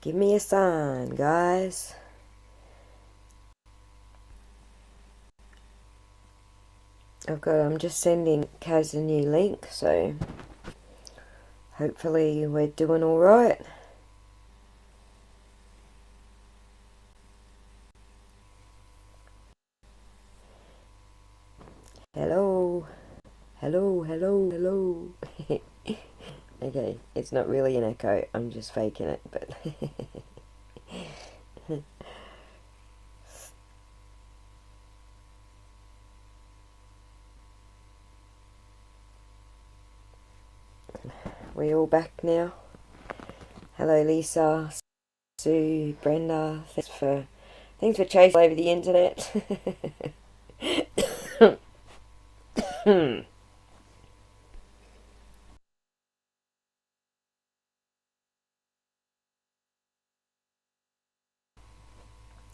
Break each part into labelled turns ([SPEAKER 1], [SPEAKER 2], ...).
[SPEAKER 1] Give me a sign, guys. I'm just sending Kazz a new link, so hopefully we're doing alright. Hello. Hello, hello, hello. Okay, it's not really an echo, I'm just faking it, but we all back now. Hello Lisa, Sue, Brenda, thanks for chasing over the internet.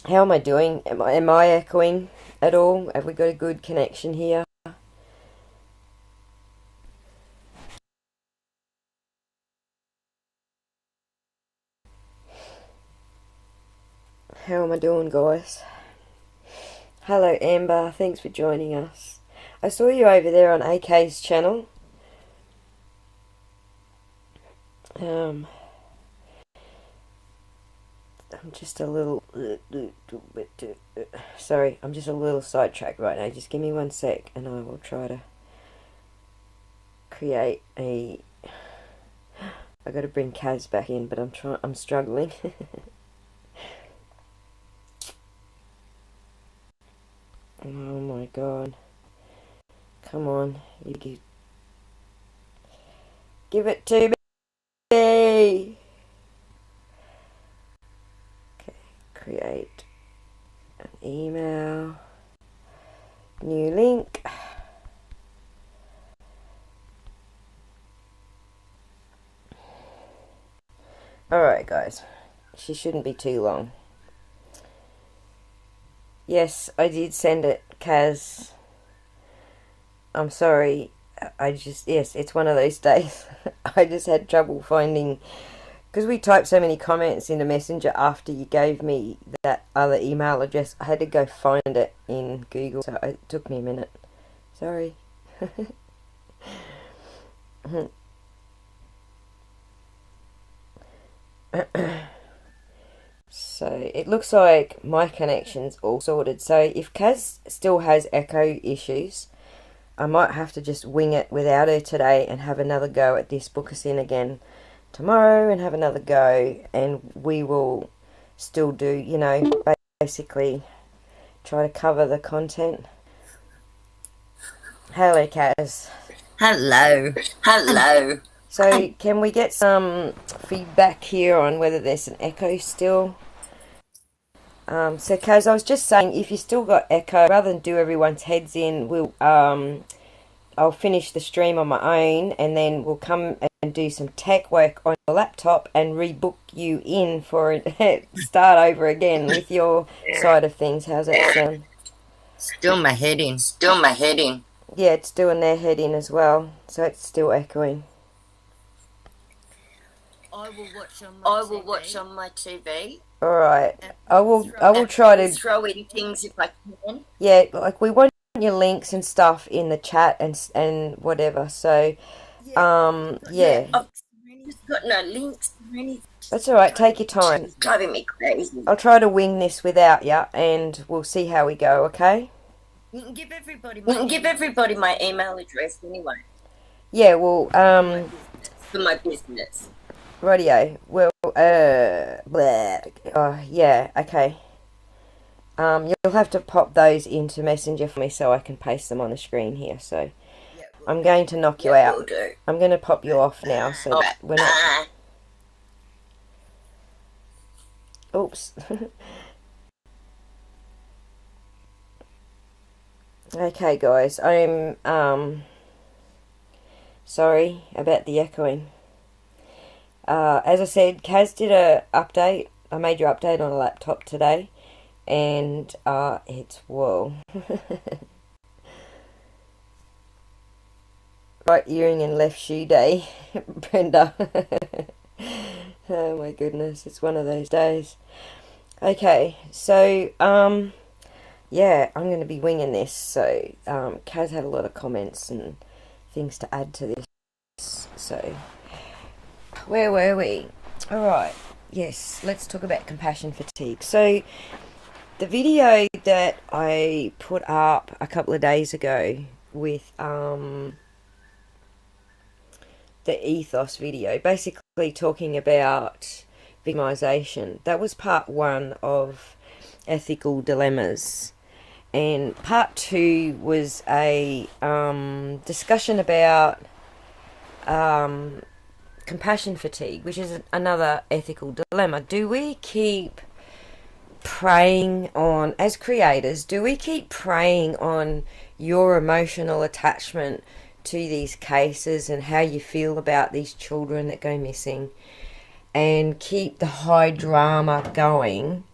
[SPEAKER 1] How am I doing? Am I echoing at all? Have we got a good connection here? How am I doing, guys? Hello Amber, thanks for joining us. I saw you over there on AK's channel. I'm just a little... Sorry, I'm just a little sidetracked right now. Just give me 1 sec and I will try to create a... I gotta bring Kazz back in, but I'm struggling. Oh my god. Come on, you give it to me! Okay, create an email. New link. Alright guys, she shouldn't be too long. Yes, I did send it, Kazz. I'm sorry. Yes, it's one of those days. I just had trouble finding, because we typed so many comments into Messenger after you gave me that other email address. I had to go find it in Google, so it took me a minute. Sorry. So it looks like my connection's all sorted. So if Kazz still has echo issues, I might have to just wing it without her today and have another go at this. Book us in again tomorrow and have another go, and we will still do, you know, basically try to cover the content. Hello, Kazz.
[SPEAKER 2] Hello. Hello.
[SPEAKER 1] So can we get some feedback here on whether there's an echo still? So Kazz, I was just saying, if you still got echo, rather than do everyone's heads in, I'll finish the stream on my own, and then we'll come and do some tech work on your laptop and rebook you in for it. Start over again with your side of things. How's that sound?
[SPEAKER 2] Still my head in. Still my head in.
[SPEAKER 1] Yeah, it's doing their head in as well, so it's still echoing.
[SPEAKER 2] I will watch on my TV.
[SPEAKER 1] All right, I will try to
[SPEAKER 2] throw in things if I can.
[SPEAKER 1] Yeah, like we want your links and stuff in the chat and whatever. So, yeah.
[SPEAKER 2] I've just got no links or anything.
[SPEAKER 1] That's all right. Take your time.
[SPEAKER 2] It's driving me crazy.
[SPEAKER 1] I'll try to wing this without you, and we'll see how we go. Okay?
[SPEAKER 2] You can give everybody my email address anyway.
[SPEAKER 1] Yeah. Well,
[SPEAKER 2] for my business.
[SPEAKER 1] Radio. Well, yeah. Okay. You'll have to pop those into Messenger for me so I can paste them on the screen here. So, I'm going to knock you out.
[SPEAKER 2] Will do.
[SPEAKER 1] I'm going to pop you off now, so that we're not. Oops. Okay, guys. I'm sorry about the echoing. As I said, Kazz did a update, a major update on a laptop today, and it's whoa. Right earring and left shoe day, Brenda. Oh my goodness, it's one of those days. Okay, so yeah, I'm going to be winging this. So Kaz had a lot of comments and things to add to this. So where were we? All right. Yes, let's talk about compassion fatigue. So the video that I put up a couple of days ago with the ethos video, basically talking about victimization, that was part one of ethical dilemmas, and part two was a discussion about compassion fatigue, which is another ethical dilemma. Do we keep preying on, as creators, do we keep preying on your emotional attachment to these cases and how you feel about these children that go missing, and keep the high drama going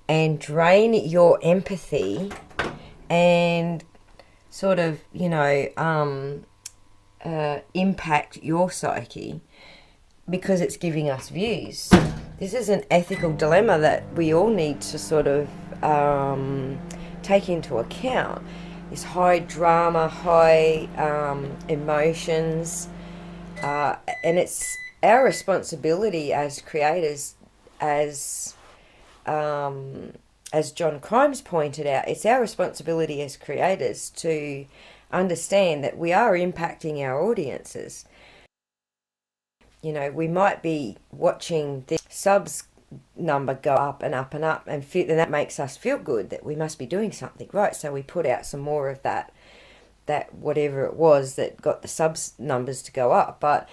[SPEAKER 1] and drain your empathy and sort of, impact your psyche because it's giving us views? This is an ethical dilemma that we all need to sort of take into account. This high drama, high emotions, and it's our responsibility as creators, as John Crimes pointed out, it's our responsibility as creators to understand that we are impacting our audiences. You know, we might be watching the subs number go up and up and up, and that makes us feel good that we must be doing something right. So we put out some more of that whatever it was that got the subs numbers to go up. But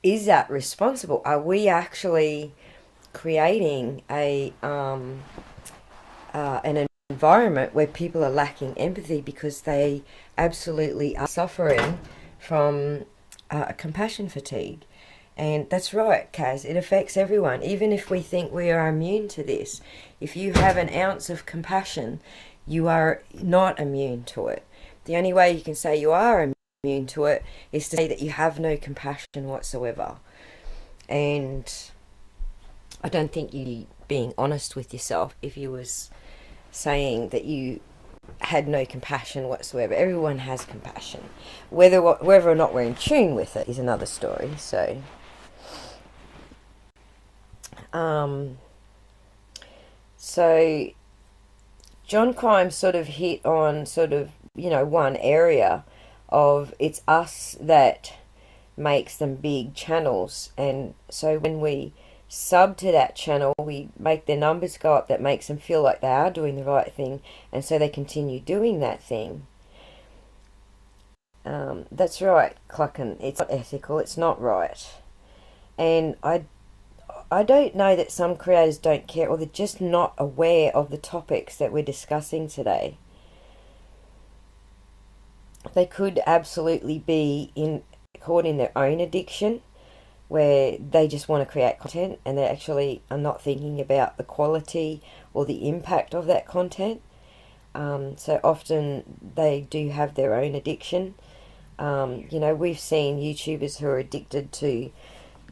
[SPEAKER 1] is that responsible? Are we actually creating an environment where people are lacking empathy because they absolutely are suffering from compassion fatigue? And that's right, Kaz, it affects everyone. Even if we think we are immune to this, if you have an ounce of compassion, you are not immune to it. The only way you can say you are immune to it is to say that you have no compassion whatsoever. And I don't think you'd being honest with yourself if you was saying that you had no compassion whatsoever. Everyone has compassion. Whether or not we're in tune with it is another story. So John Crime sort of hit on one area of it's us that makes them big channels, and so when we sub to that channel, we make their numbers go up. That makes them feel like they are doing the right thing, and so they continue doing that thing. That's right, Cluckin. It's not ethical. It's not right. And I don't know that some creators don't care, or they're just not aware of the topics that we're discussing today. They could absolutely be caught in their own addiction, where they just want to create content and they actually are not thinking about the quality or the impact of that content. So often they do have their own addiction. We've seen YouTubers who are addicted to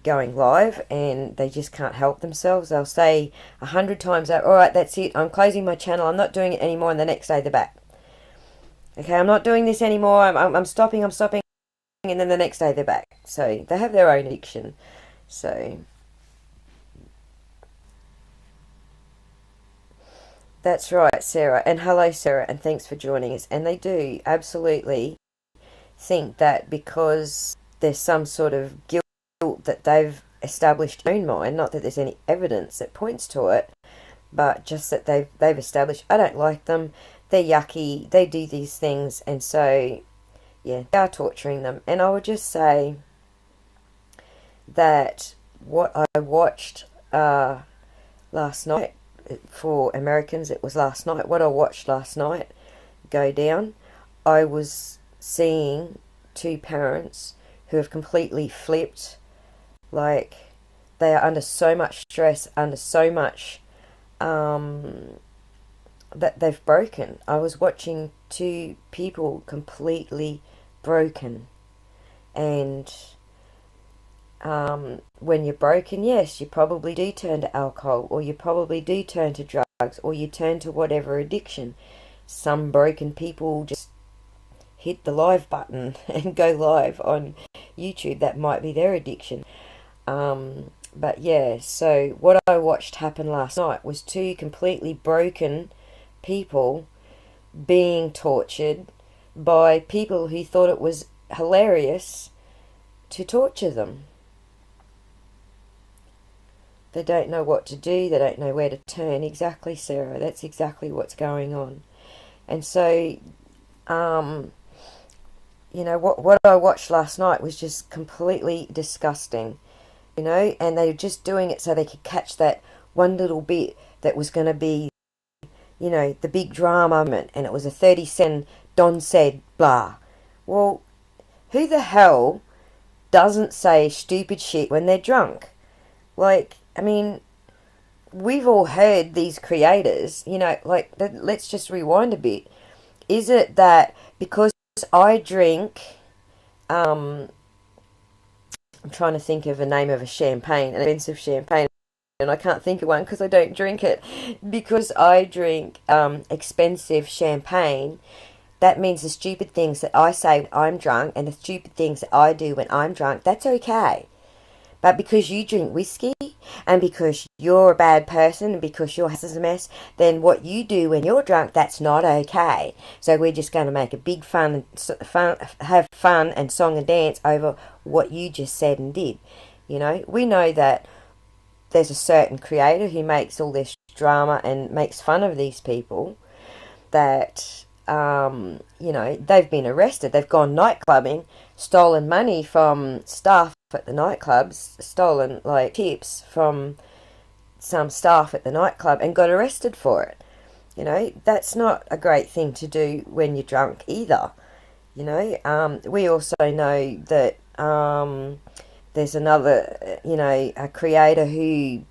[SPEAKER 1] going live and they just can't help themselves. They'll say 100 times, all right, that's it, I'm closing my channel, I'm not doing it anymore, and the next day they're back. Okay, I'm not doing this anymore, I'm stopping, and then the next day they're back. So they have their own addiction. So that's right, Sarah. And hello, Sarah, and thanks for joining us. And they do absolutely think that because there's some sort of guilt that they've established in their own mind, not that there's any evidence that points to it, but just that they've established, I don't like them, they're yucky, they do these things, and so yeah, they are torturing them. And I would just say that what I watched last night, for Americans it was last night, what I watched last night go down, I was seeing two parents who have completely flipped. Like, they are under so much stress, under so much that they've broken. I was watching two people completely broken, and When you're broken, yes, you probably do turn to alcohol, or you probably do turn to drugs, or you turn to whatever addiction. Some broken people just hit the live button and go live on YouTube. That might be their addiction. But yeah, so what I watched happen last night was two completely broken people being tortured by people who thought it was hilarious to torture them. They don't know what to do, they don't know where to turn. Exactly, Sarah, that's exactly what's going on. And so, what I watched last night was just completely disgusting, and they were just doing it so they could catch that one little bit that was going to be, the big drama moment, and it was a 30-second Don said blah. Well, who the hell doesn't say stupid shit when they're drunk? Like, I mean, we've all heard these creators, let's just rewind a bit. Is it that because I drink, I'm trying to think of a name of a champagne, an expensive champagne, and I can't think of one because I don't drink it. Because I drink expensive champagne, that means the stupid things that I say when I'm drunk and the stupid things that I do when I'm drunk, that's okay. But because you drink whiskey, and because you're a bad person, and because your house is a mess, then what you do when you're drunk, that's not okay. So we're just going to make a big have fun and song and dance over what you just said and did. We know that there's a certain creator who makes all this drama and makes fun of these people that, they've been arrested. They've gone nightclubbing, stolen money from staff at the nightclubs, stolen tips from some staff at the nightclub and got arrested for it. That's not a great thing to do when you're drunk either. We also know that there's another, a creator who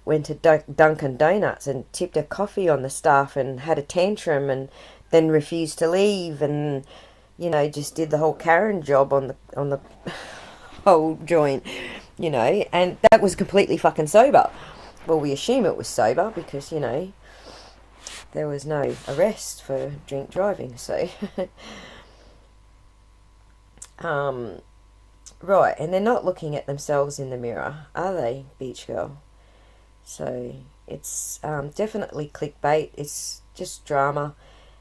[SPEAKER 1] went to Dunkin' Donuts and tipped a coffee on the staff and had a tantrum and then refused to leave and, just did the whole Karen job on the whole joint, and that was completely fucking sober. Well, we assume it was sober because, there was no arrest for drink driving, so. Right, and they're not looking at themselves in the mirror, are they, Beach Girl? So it's definitely clickbait. It's just drama,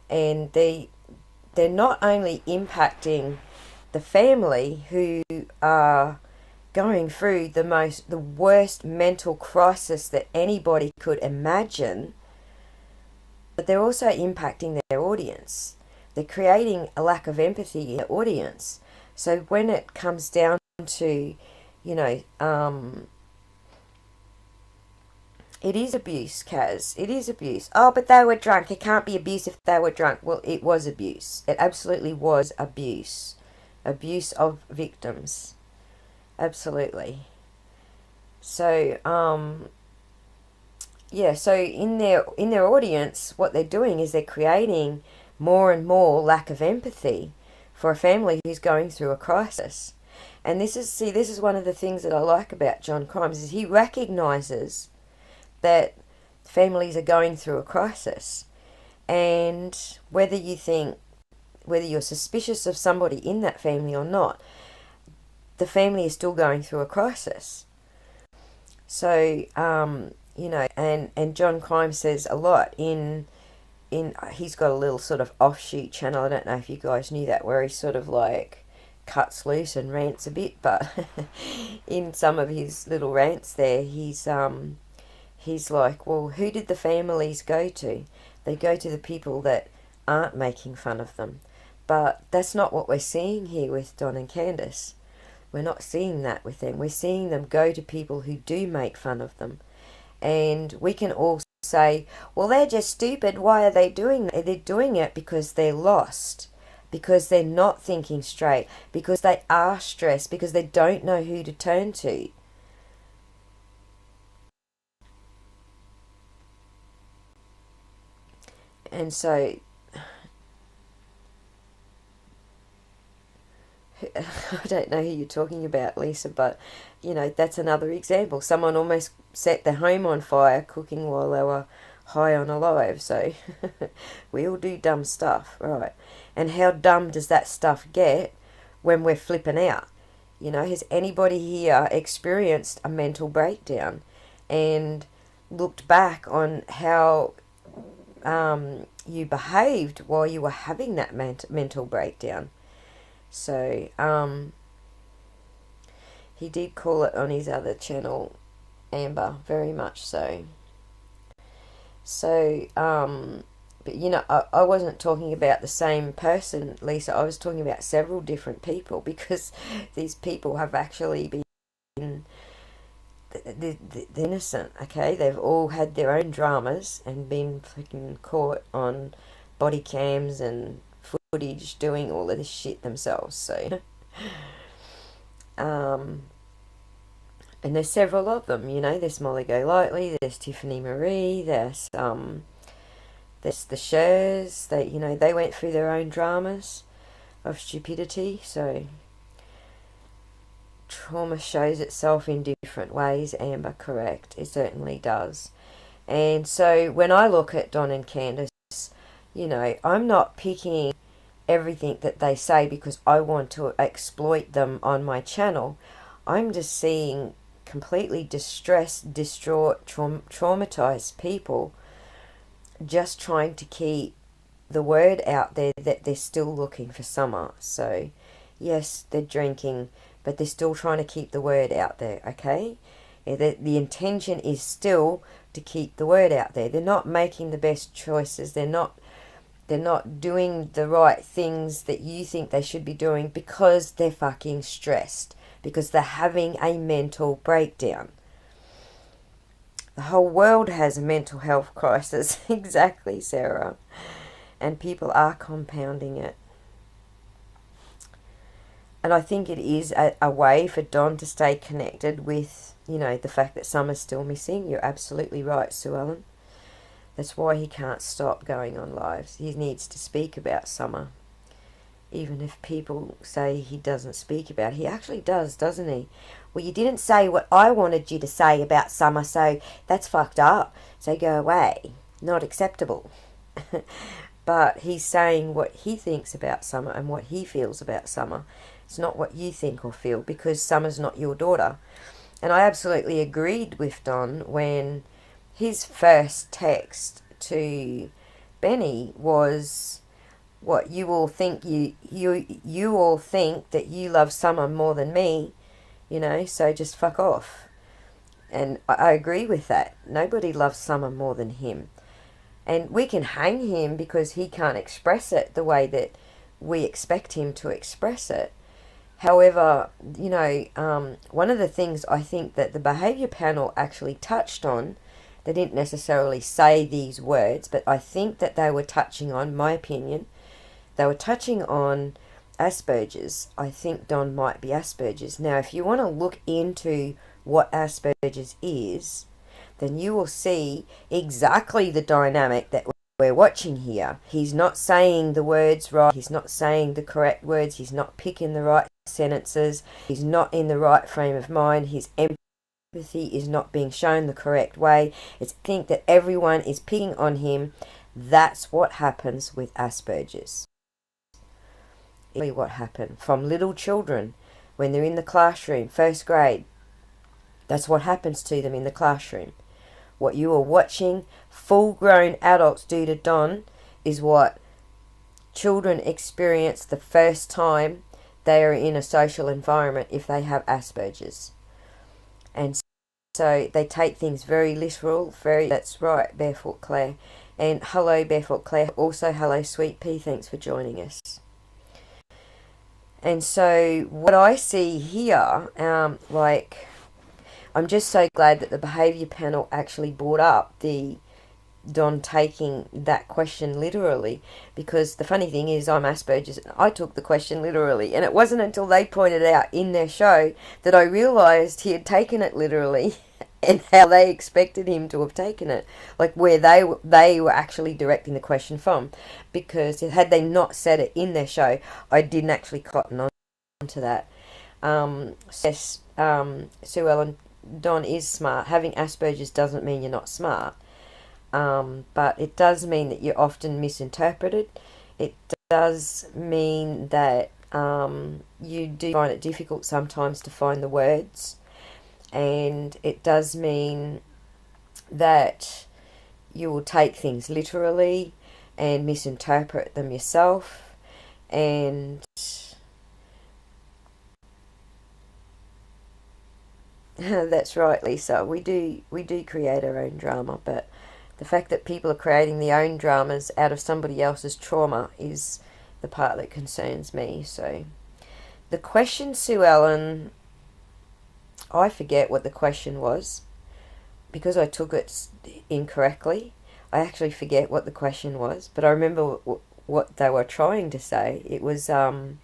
[SPEAKER 1] and they're not only impacting the family who are going through the worst mental crisis that anybody could imagine, but they're also impacting their audience. They're creating a lack of empathy in the audience. So when it comes down to, it is abuse, Kazz. It is abuse. Oh, but they were drunk. It can't be abuse if they were drunk. Well, it was abuse. It absolutely was abuse. Abuse of victims. Absolutely. So, so in their audience, what they're doing is they're creating more and more lack of empathy for a family who's going through a crisis. And this is one of the things that I like about John Crimes, is he recognizes that families are going through a crisis, and whether you're suspicious of somebody in that family or not, the family is still going through a crisis. So and John Crime says a lot in he's got a little sort of offshoot channel. I don't know if you guys knew that, where he sort of cuts loose and rants a bit, but in some of his little rants there, he's like, well, who did the families go to? They go to the people that aren't making fun of them. But that's not what we're seeing here with Don and Candace. We're not seeing that with them. We're seeing them go to people who do make fun of them. And we can all say, well, they're just stupid. Why are they doing that? They're doing it because they're lost, because they're not thinking straight, because they are stressed, because they don't know who to turn to. And so, I don't know who you're talking about, Lisa, but, you know, that's another example. Someone almost set their home on fire cooking while they were high on alive. So we all do dumb stuff, right? And how dumb does that stuff get when we're flipping out? You know, has anybody here experienced a mental breakdown and looked back on how you behaved while you were having that mental breakdown? So he did call it on his other channel, Amber, very much so. So but you know, I wasn't talking about the same person, Lisa. I was talking about several different people, because these people have actually been innocent, okay? They've all had their own dramas and been freaking caught on body cams and footage doing all of this shit themselves. So and there's several of them, you know. There's Molly Golightly, there's Tiffany Marie, there's the Shers. They, you know, they went through their own dramas of stupidity. So trauma shows itself in different ways, Amber, correct. It certainly does. And so when I look at Don and Candace, you know, I'm not picking everything that they say because I want to exploit them on my channel. I'm just seeing completely distressed, distraught, traumatized people just trying to keep the word out there that they're still looking for Summer. So yes, they're drinking, but they're still trying to keep the word out there, okay? The intention is still to keep the word out there. They're not making the best choices. They're not doing the right things that you think they should be doing because they're fucking stressed, because they're having a mental breakdown. The whole world has a mental health crisis. Exactly, Sarah. And people are compounding it. And I think it is a way for Don to stay connected with, you know, the fact that Summer's still missing. You're absolutely right, Sue Ellen. That's why he can't stop going on lives. He needs to speak about Summer. Even if people say he doesn't speak about it, he actually does, doesn't he? Well, you didn't say what I wanted you to say about Summer, so that's fucked up. So go away. Not acceptable. But he's saying what he thinks about Summer and what he feels about Summer. It's not what you think or feel, because Summer's not your daughter. And I absolutely agreed with Don when his first text to Benny was, what, you all think you all think that you love Summer more than me, you know, so just fuck off. And I agree with that. Nobody loves Summer more than him. And we can hang him because he can't express it the way that we expect him to express it. However, you know, one of the things I think that the behaviour panel actually touched on, they didn't necessarily say these words, but I think that they were touching on, my opinion, they were touching on Asperger's. I think Don might be Asperger's. Now, if you want to look into what Asperger's is, then you will see exactly the dynamic that we're watching here. He's not saying the words right. He's not saying the correct words. He's not picking the right sentences. He's not in the right frame of mind. His empathy is not being shown the correct way. It's think that everyone is picking on him. That's what happens with Asperger's. What happened from little children when they're in the classroom, first grade. That's what happens to them in the classroom. What you are watching full-grown adults do to Don is what children experience the first time they are in a social environment if they have Asperger's. And so they take things very literal, that's right, Barefoot Claire. And hello, Barefoot Claire. Also, hello, Sweet Pea. Thanks for joining us. And so what I see here, like, I'm just so glad that the behaviour panel actually brought up the Don taking that question literally, because the funny thing is I'm Asperger's and I took the question literally, and it wasn't until they pointed out in their show that I realised he had taken it literally and how they expected him to have taken it, like where they were actually directing the question from, because had they not said it in their show, I didn't actually cotton on to that. Yes, Sue Ellen, Don is smart. Having Asperger's doesn't mean you're not smart, but it does mean that you're often misinterpreted. It does mean that you do find it difficult sometimes to find the words, and it does mean that you will take things literally and misinterpret them yourself, and that's right, Lisa. We do create our own drama, but the fact that people are creating their own dramas out of somebody else's trauma is the part that concerns me. So the question, Sue Ellen, I forget what the question was because I took it incorrectly. I actually forget what the question was, but I remember what they were trying to say. It was hang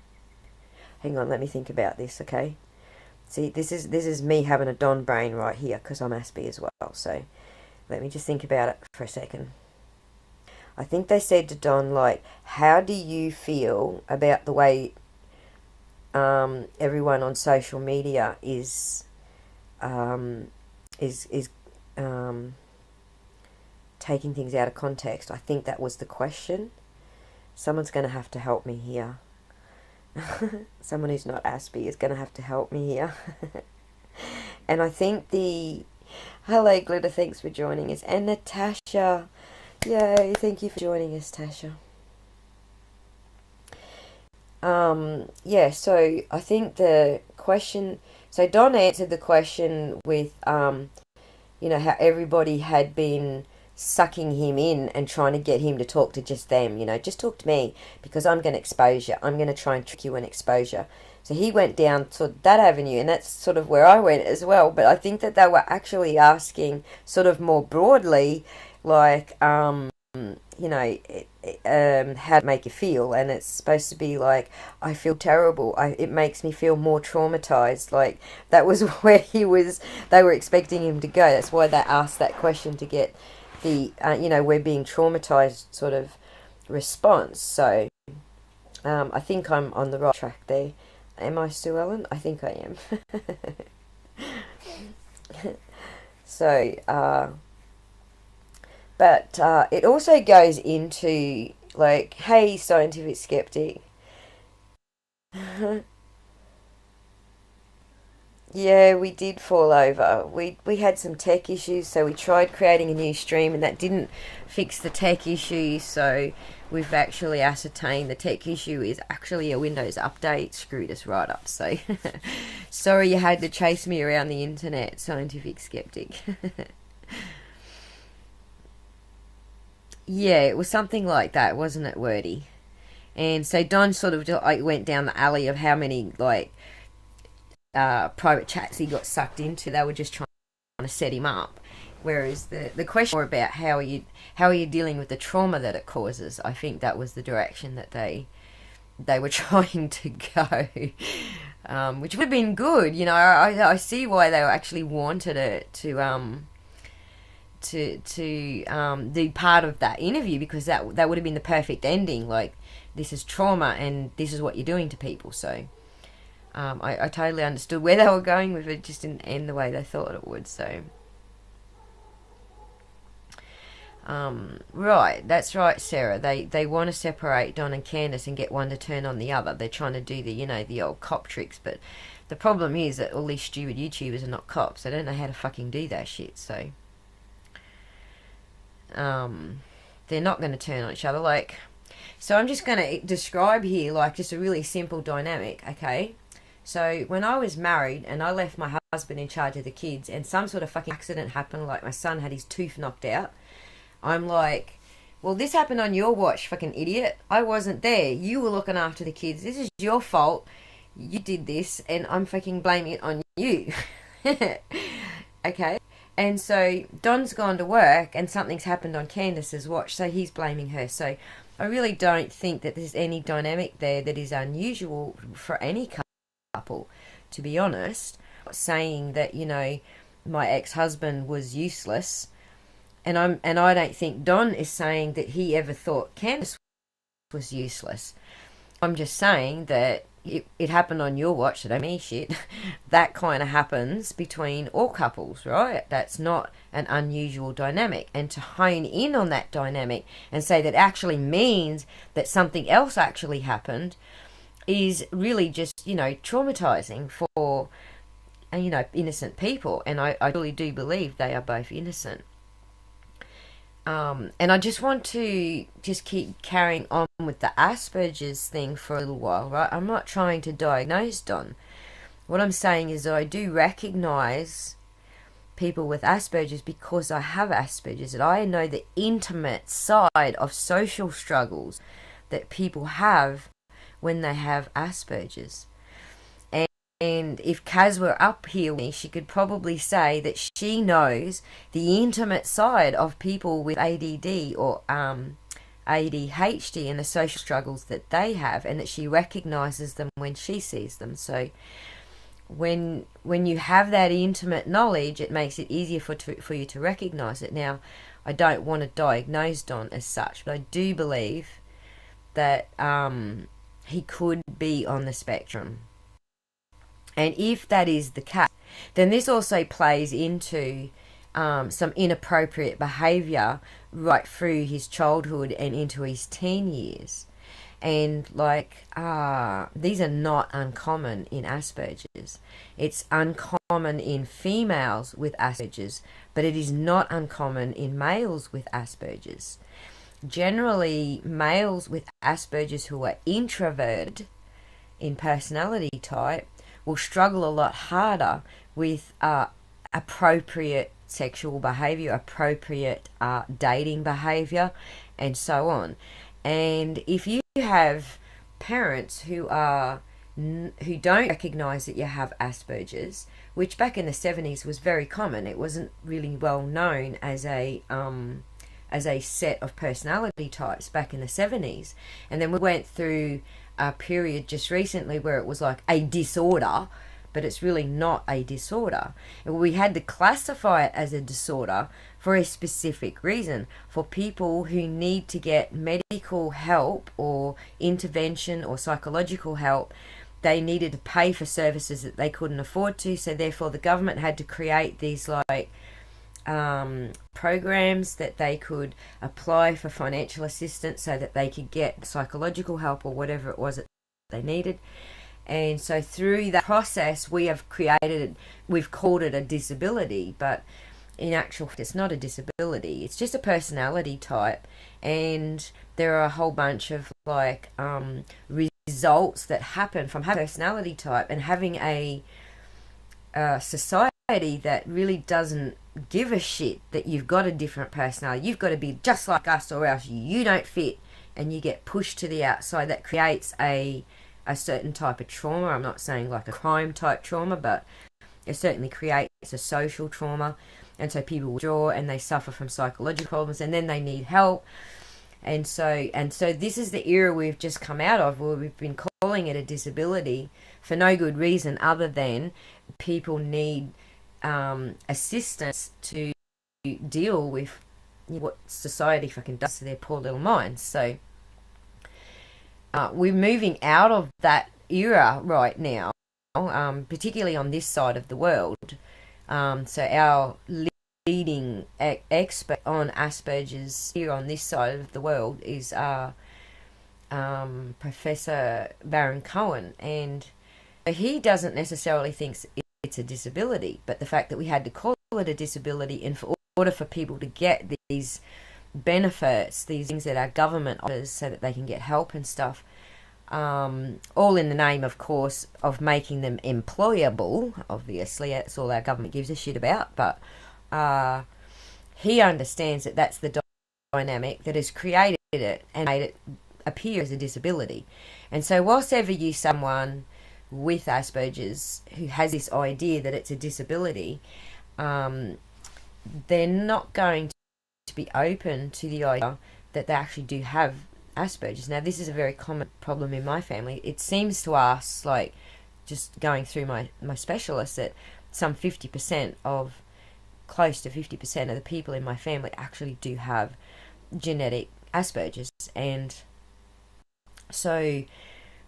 [SPEAKER 1] on, let me think about this, okay? See, this is me having a Don brain right here because I'm Aspie as well. So let me just think about it for a second. I think they said to Don, like, how do you feel about the way everyone on social media is taking things out of context? I think that was the question. Someone's going to have to help me here. Someone who's not Aspie is going to have to help me here. And I think hello Glitter, thanks for joining us. And Natasha, yay, thank you for joining us, Tasha. Yeah, so I think the question, so Don answered the question with, you know, how everybody had been sucking him in and trying to get him to talk to just them, you know, just talk to me because I'm going to expose you. I'm going to try and trick you in exposure. So he went down to that avenue, and that's sort of where I went as well. But I think that they were actually asking sort of more broadly, like, you know, how to make you feel, and it's supposed to be like, I feel terrible. It makes me feel more traumatized. Like that was where they were expecting him to go. That's why they asked that question, to get the, you know, we're being traumatized sort of response. So I think I'm on the right track there. Am I, Sue Ellen? I think I am. So, but it also goes into, like, hey, scientific skeptic. Yeah, we did fall over. We had some tech issues, so we tried creating a new stream, and that didn't fix the tech issue. So we've actually ascertained the tech issue is actually a Windows update screwed us right up. So sorry you had to chase me around the internet, scientific skeptic. Yeah, it was something like that, wasn't it, Wordy? And so Don sort of like went down the alley of how many, like, private chats he got sucked into. They were just trying to set him up. Whereas the question more about how are you dealing with the trauma that it causes. I think that was the direction that they were trying to go, which would have been good. You know, I see why they actually wanted it to do part of that interview, because that would have been the perfect ending. Like, this is trauma and this is what you're doing to people. So I totally understood where they were going with it, just didn't end the way they thought it would. So right, that's right, Sarah. They want to separate Don and Candace and get one to turn on the other. They're trying to do the, you know, the old cop tricks, but the problem is that all these stupid YouTubers are not cops. They don't know how to fucking do that shit. So they're not going to turn on each other. Like, so I'm just going to describe here, like, just a really simple dynamic, okay? So when I was married and I left my husband in charge of the kids, and some sort of fucking accident happened, like my son had his tooth knocked out, I'm like, well, this happened on your watch, fucking idiot. I wasn't there. You were looking after the kids. This is your fault. You did this, and I'm fucking blaming it on you. Okay? And so Don's gone to work and something's happened on Candace's watch, so he's blaming her. So I really don't think that there's any dynamic there that is unusual for any couple, to be honest. Saying that, you know, my ex-husband was useless, and I don't think Don is saying that he ever thought Candace was useless. I'm just saying that, it happened on your watch, so don't me shit. That kind of happens between all couples, right? That's not an unusual dynamic. And to hone in on that dynamic and say that actually means that something else actually happened is really just, traumatizing for, innocent people. And I really do believe they are both innocent. And I just want to just keep carrying on with the Asperger's thing for a little while, right? I'm not trying to diagnose Don. What I'm saying is that I do recognize people with Asperger's because I have Asperger's, and I know the intimate side of social struggles that people have when they have Asperger's. And if Kazz were up here with me, she could probably say that she knows the intimate side of people with ADD or ADHD and the social struggles that they have, and that she recognizes them when she sees them. So when you have that intimate knowledge, it makes it easier for you to recognize it. Now, I don't want to diagnose Don as such, but I do believe that he could be on the spectrum. And if that is the case, then this also plays into some inappropriate behaviour right through his childhood and into his teen years. And these are not uncommon in Asperger's. It's uncommon in females with Asperger's, but it is not uncommon in males with Asperger's. Generally, males with Asperger's who are introverted in personality type will struggle a lot harder with appropriate sexual behaviour, appropriate dating behaviour, and so on. And if you have parents who don't recognise that you have Asperger's, which back in the 70s was very common, it wasn't really well known as a set of personality types back in the 70s. And then we went through a period just recently where it was like a disorder, but it's really not a disorder. We had to classify it as a disorder for a specific reason. For people who need to get medical help or intervention or psychological help, they needed to pay for services that they couldn't afford to, so therefore the government had to create these programs that they could apply for financial assistance so that they could get psychological help or whatever it was that they needed. And so through that process we've called it a disability, but in actual fact it's not a disability, it's just a personality type. And there are a whole bunch of results that happen from having a personality type and having a society that really doesn't give a shit that you've got a different personality. You've got to be just like us or else you don't fit, and you get pushed to the outside. That creates a certain type of trauma. I'm not saying like a crime type trauma, but it certainly creates a social trauma. And so people withdraw and they suffer from psychological problems, and then they need help. And so this is the era we've just come out of, where we've been calling it a disability for no good reason other than people need assistance to deal with what society fucking does to their poor little minds. So we're moving out of that era right now, particularly on this side of the world. So our leading expert on Asperger's here on this side of the world is Professor Baron Cohen, and he doesn't necessarily think it's a disability, but the fact that we had to call it a disability in order for people to get these benefits, these things that our government offers so that they can get help and stuff, all in the name, of course, of making them employable. Obviously, that's all our government gives a shit about, but he understands that that's the dynamic that has created it and made it appear as a disability. And so whilst ever you someone with Asperger's who has this idea that it's a disability, they're not going to be open to the idea that they actually do have Asperger's. Now, this is a very common problem in my family. It seems to us, like just going through my specialists, that close to 50% of the people in my family actually do have genetic Asperger's. And so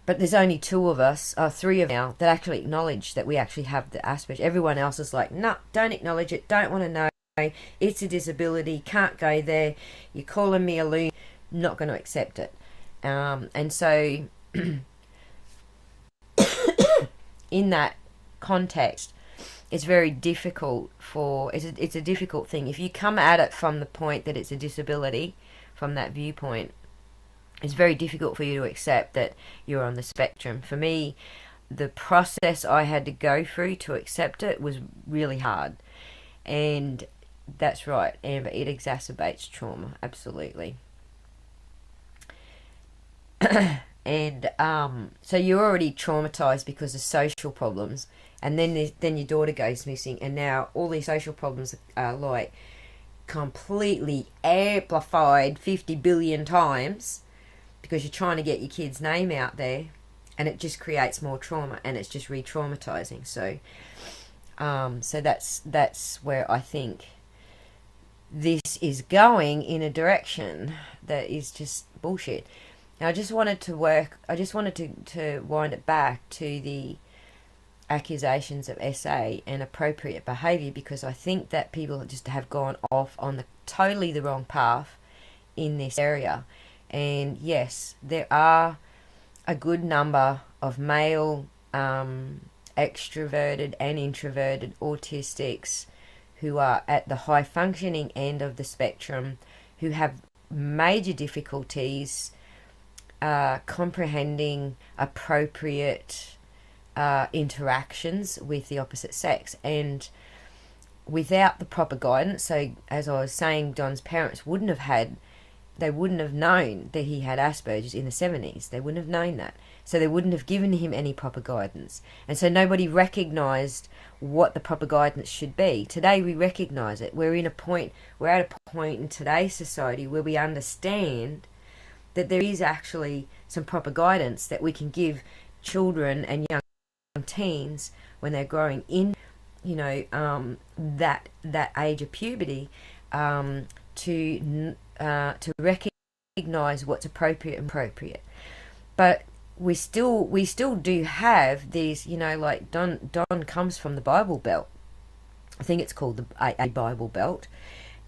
[SPEAKER 1] but there's only two of us, three of now, that actually acknowledge that we actually have the Asperger's. Everyone else is like, no, don't acknowledge it, don't want to know. It's a disability, can't go there. You're calling me a loon, not going to accept it. And so, in that context, it's very difficult it's a difficult thing. If you come at it from the point that it's a disability, from that viewpoint, it's very difficult for you to accept that you're on the spectrum. For me, the process I had to go through to accept it was really hard. And that's right, Amber, it exacerbates trauma, absolutely. And so you're already traumatized because of social problems, and then your daughter goes missing, and now all these social problems are like completely amplified 50 billion times because you're trying to get your kid's name out there, and it just creates more trauma, and it's just re-traumatizing. So so that's where I think this is going, in a direction that is just bullshit. Now, I just wanted to wind it back to the accusations of SA and appropriate behaviour, because I think that people just have gone off on totally the wrong path in this area. And yes, there are a good number of male extroverted and introverted autistics who are at the high functioning end of the spectrum, who have major difficulties comprehending appropriate interactions with the opposite sex. And without the proper guidance, so as I was saying, Don's parents wouldn't have known that he had Asperger's in the 70s. They wouldn't have known that. So they wouldn't have given him any proper guidance. And so nobody recognised what the proper guidance should be. Today we recognise it. We're at a point in today's society where we understand that there is actually some proper guidance that we can give children and young teens when they're growing in, that age of puberty, to recognise what's appropriate and appropriate. But we still do have these, like Don comes from the Bible Belt. I think it's called a Bible Belt.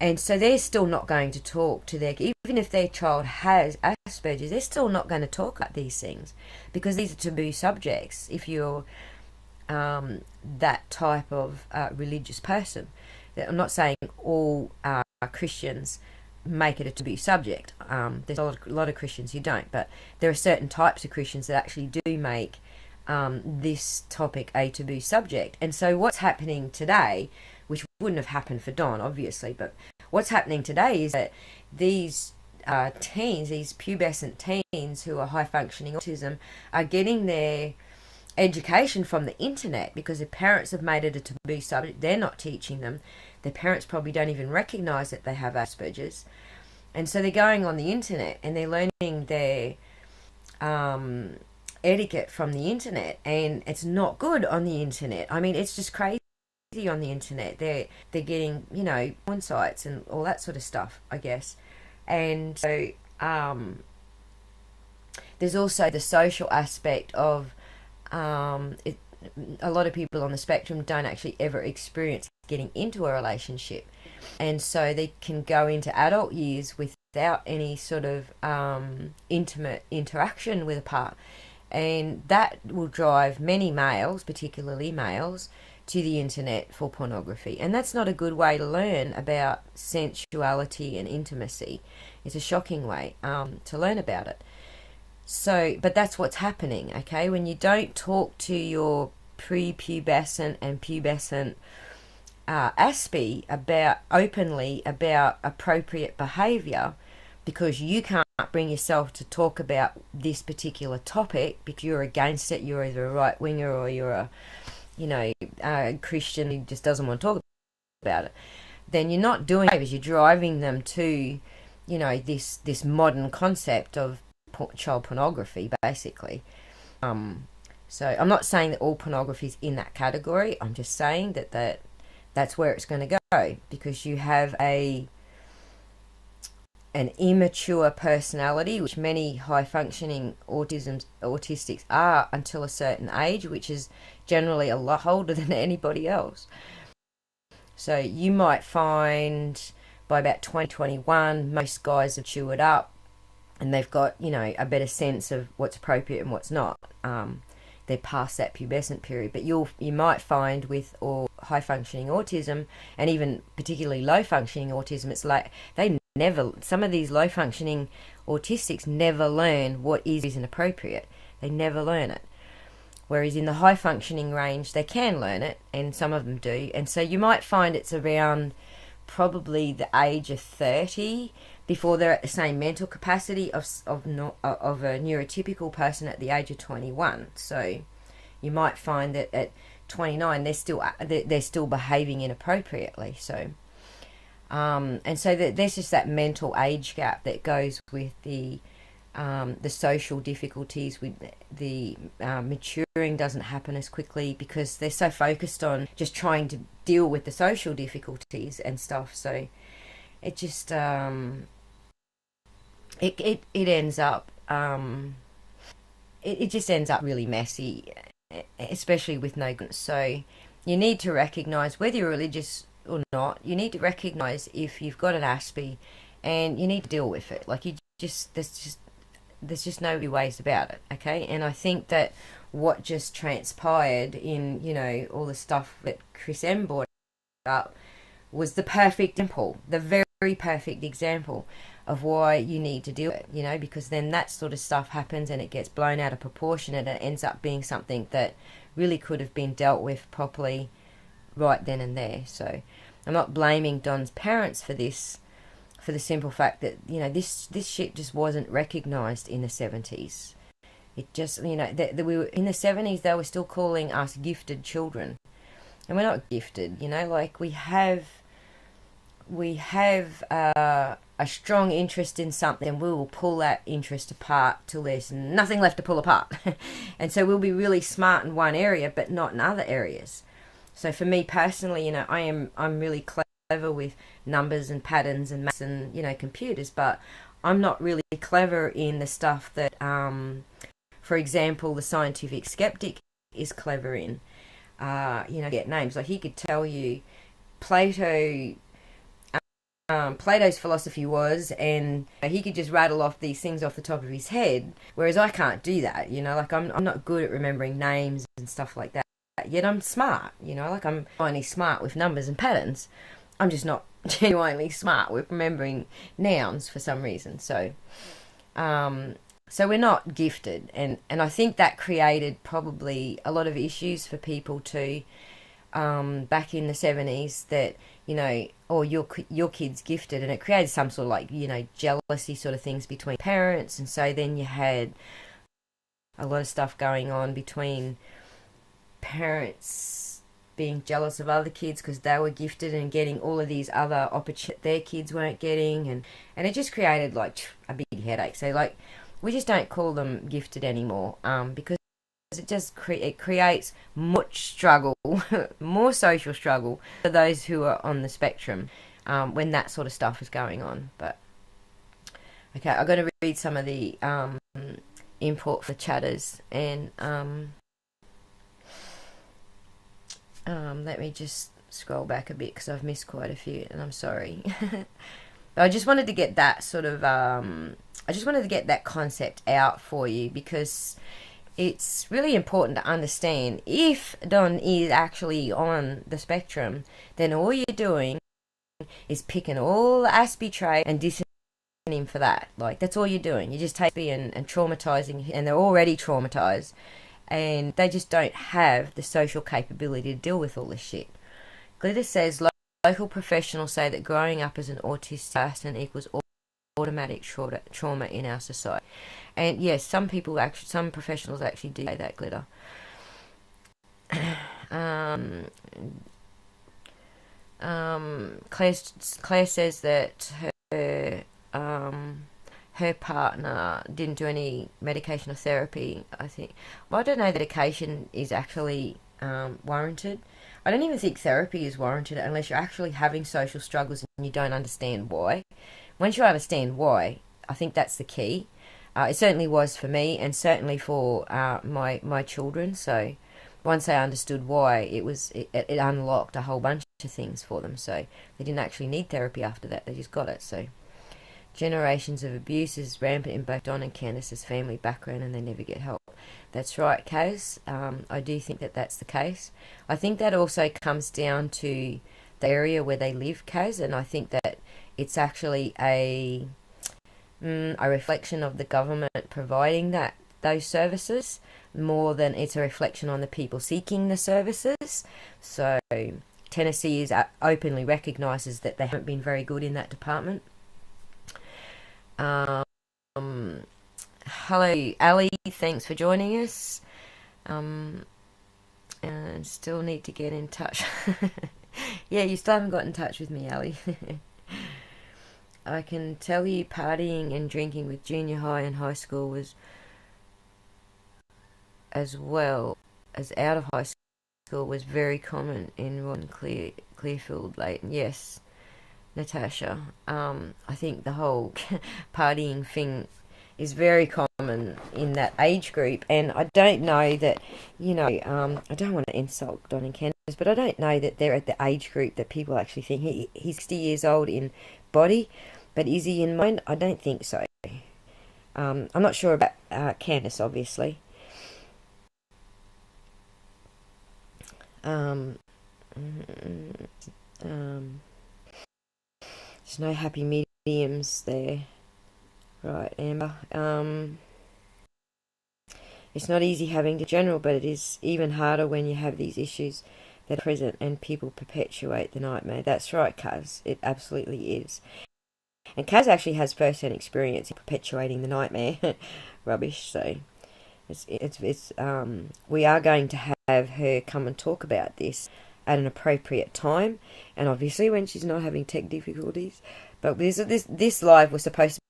[SPEAKER 1] And so they're still not going to talk to even if their child has Asperger's, they're still not going to talk about these things, because these are taboo subjects if you're that type of religious person. I'm not saying all Christians make it a taboo subject. There's a lot of Christians who don't, but there are certain types of Christians that actually do make this topic a taboo subject. And so what's happening today, which wouldn't have happened for Don, obviously, but what's happening today is that these teens, these pubescent teens who are high-functioning autism, are getting their education from the internet because their parents have made it a taboo subject. They're not teaching them. Their parents probably don't even recognise that they have Asperger's. And so they're going on the internet and they're learning their etiquette from the internet, and it's not good on the internet. I mean, it's just crazy on the internet. They're getting, porn sites and all that sort of stuff, I guess. And so there's also the social aspect of a lot of people on the spectrum don't actually ever experience getting into a relationship, and so they can go into adult years without any sort of intimate interaction with a partner, and that will drive many males, particularly males, to the internet for pornography. And that's not a good way to learn about sensuality and intimacy. It's a shocking way to learn about it. So, but that's what's happening, okay? When you don't talk to your prepubescent and pubescent ASPE openly about appropriate behaviour, because you can't bring yourself to talk about this particular topic because you're against it, you're either a right winger or you're a Christian who just doesn't want to talk about it, then you're not doing it, you're driving them to, this modern concept of child pornography, basically. So I'm not saying that all pornography is in that category. I'm just saying that's where it's going to go, because you have a an immature personality, which many high-functioning autistics are until a certain age, which is generally a lot older than anybody else. So you might find by about 2021, most guys have chewed up and they've got, a better sense of what's appropriate and what's not. They're past that pubescent period. But you might find with high functioning autism, and even particularly low functioning autism, it's like some of these low functioning autistics never learn what is inappropriate. They never learn it. Whereas in the high functioning range, they can learn it, and some of them do. And so you might find it's around probably the age of 30 before they're at the same mental capacity of a neurotypical person at the age of 21. So you might find that at 29 they're still behaving inappropriately. So and so there's just that mental age gap that goes with the social difficulties. With the maturing doesn't happen as quickly because they're so focused on just trying to deal with the social difficulties and stuff. So it just it ends up it just ends up really messy, especially with no good. So you need to recognize, whether you're religious or not, you need to recognize if you've got an Aspie, and you need to deal with it. Like there's just no ways about it, okay? And I think that what just transpired in, all the stuff that Chris M brought up was the perfect example, the very perfect example of why you need to deal with it, because then that sort of stuff happens and it gets blown out of proportion and it ends up being something that really could have been dealt with properly right then and there. So I'm not blaming Don's parents for this, for the simple fact that, this shit just wasn't recognised in the 70s. It just, we were in the 70s, they were still calling us gifted children. And we're not gifted, like we have a strong interest in something, and we will pull that interest apart till there's nothing left to pull apart. And so we'll be really smart in one area, but not in other areas. So for me personally, I'm really clever with numbers and patterns and maths and computers, but I'm not really clever in the stuff that for example the scientific skeptic is clever in. Get names, like he could tell you Plato's philosophy was, and he could just rattle off these things off the top of his head, whereas I can't do that. Like I'm not good at remembering names and stuff like that, yet I'm smart. Like I'm finally smart with numbers and patterns. I'm just not genuinely smart with remembering nouns for some reason. So we're not gifted, and I think that created probably a lot of issues for people too, back in the 70s, that your kid's gifted, and it created some sort of jealousy sort of things between parents. And so then you had a lot of stuff going on between parents being jealous of other kids because they were gifted and getting all of these other opportunities their kids weren't getting, and it just created a big headache. So we just don't call them gifted anymore, because it just it creates much struggle, more social struggle for those who are on the spectrum when that sort of stuff is going on. But okay, I'm going to read some of the input for chatters, and let me just scroll back a bit because I've missed quite a few, and I'm sorry. But I just wanted to get that sort of that concept out for you, because it's really important to understand if Don is actually on the spectrum, then all you're doing is picking all the Aspie traits and dissing him for that. That's all you're doing. You just take Aspie and traumatizing, and they're already traumatized, and they just don't have the social capability to deal with all this shit. Glitter says, local professionals say that growing up as an autistic person equals automatic trauma in our society. And yes, some professionals actually do say that, Glitter. Claire says that her partner didn't do any medication or therapy, I think. Well, I don't know, medication is actually warranted. I don't even think therapy is warranted unless you're actually having social struggles and you don't understand why. once you understand why, I think that's the key. It certainly was for me, and certainly for my children. So once they understood why, it unlocked a whole bunch of things for them. So they didn't actually need therapy after that. They just got it. So generations of abuse is rampant in both Don and Candace's family background, and they never get help. That's right, Kazz. I do think that that's the case. I think that also comes down to the area where they live, Kazz, and I think that it's actually a reflection of the government providing those services more than it's a reflection on the people seeking the services. So Tennessee openly recognises that they haven't been very good in that department. Hello, Ali. Thanks for joining us. And still need to get in touch. Yeah, you still haven't got in touch with me, Ali. I can tell you partying and drinking with junior high and high school was, as well as out of high school, was very common in Ron Clearfield, Leighton. Yes, Natasha. I think the whole partying thing is very common in that age group, and I don't know that, I don't want to insult Don and Candace, but I don't know that they're at the age group that people actually think he's 60 years old in body, but is he in mind? I don't think so. I'm not sure about Candace, obviously. There's no happy mediums there. Right, Amber. It's not easy having to general, but it is even harder when you have these issues that are present and people perpetuate the nightmare. That's right, Kazz. It absolutely is. And Kazz actually has first-hand experience in perpetuating the nightmare rubbish. So we are going to have her come and talk about this at an appropriate time, and obviously when she's not having tech difficulties. But this live was supposed to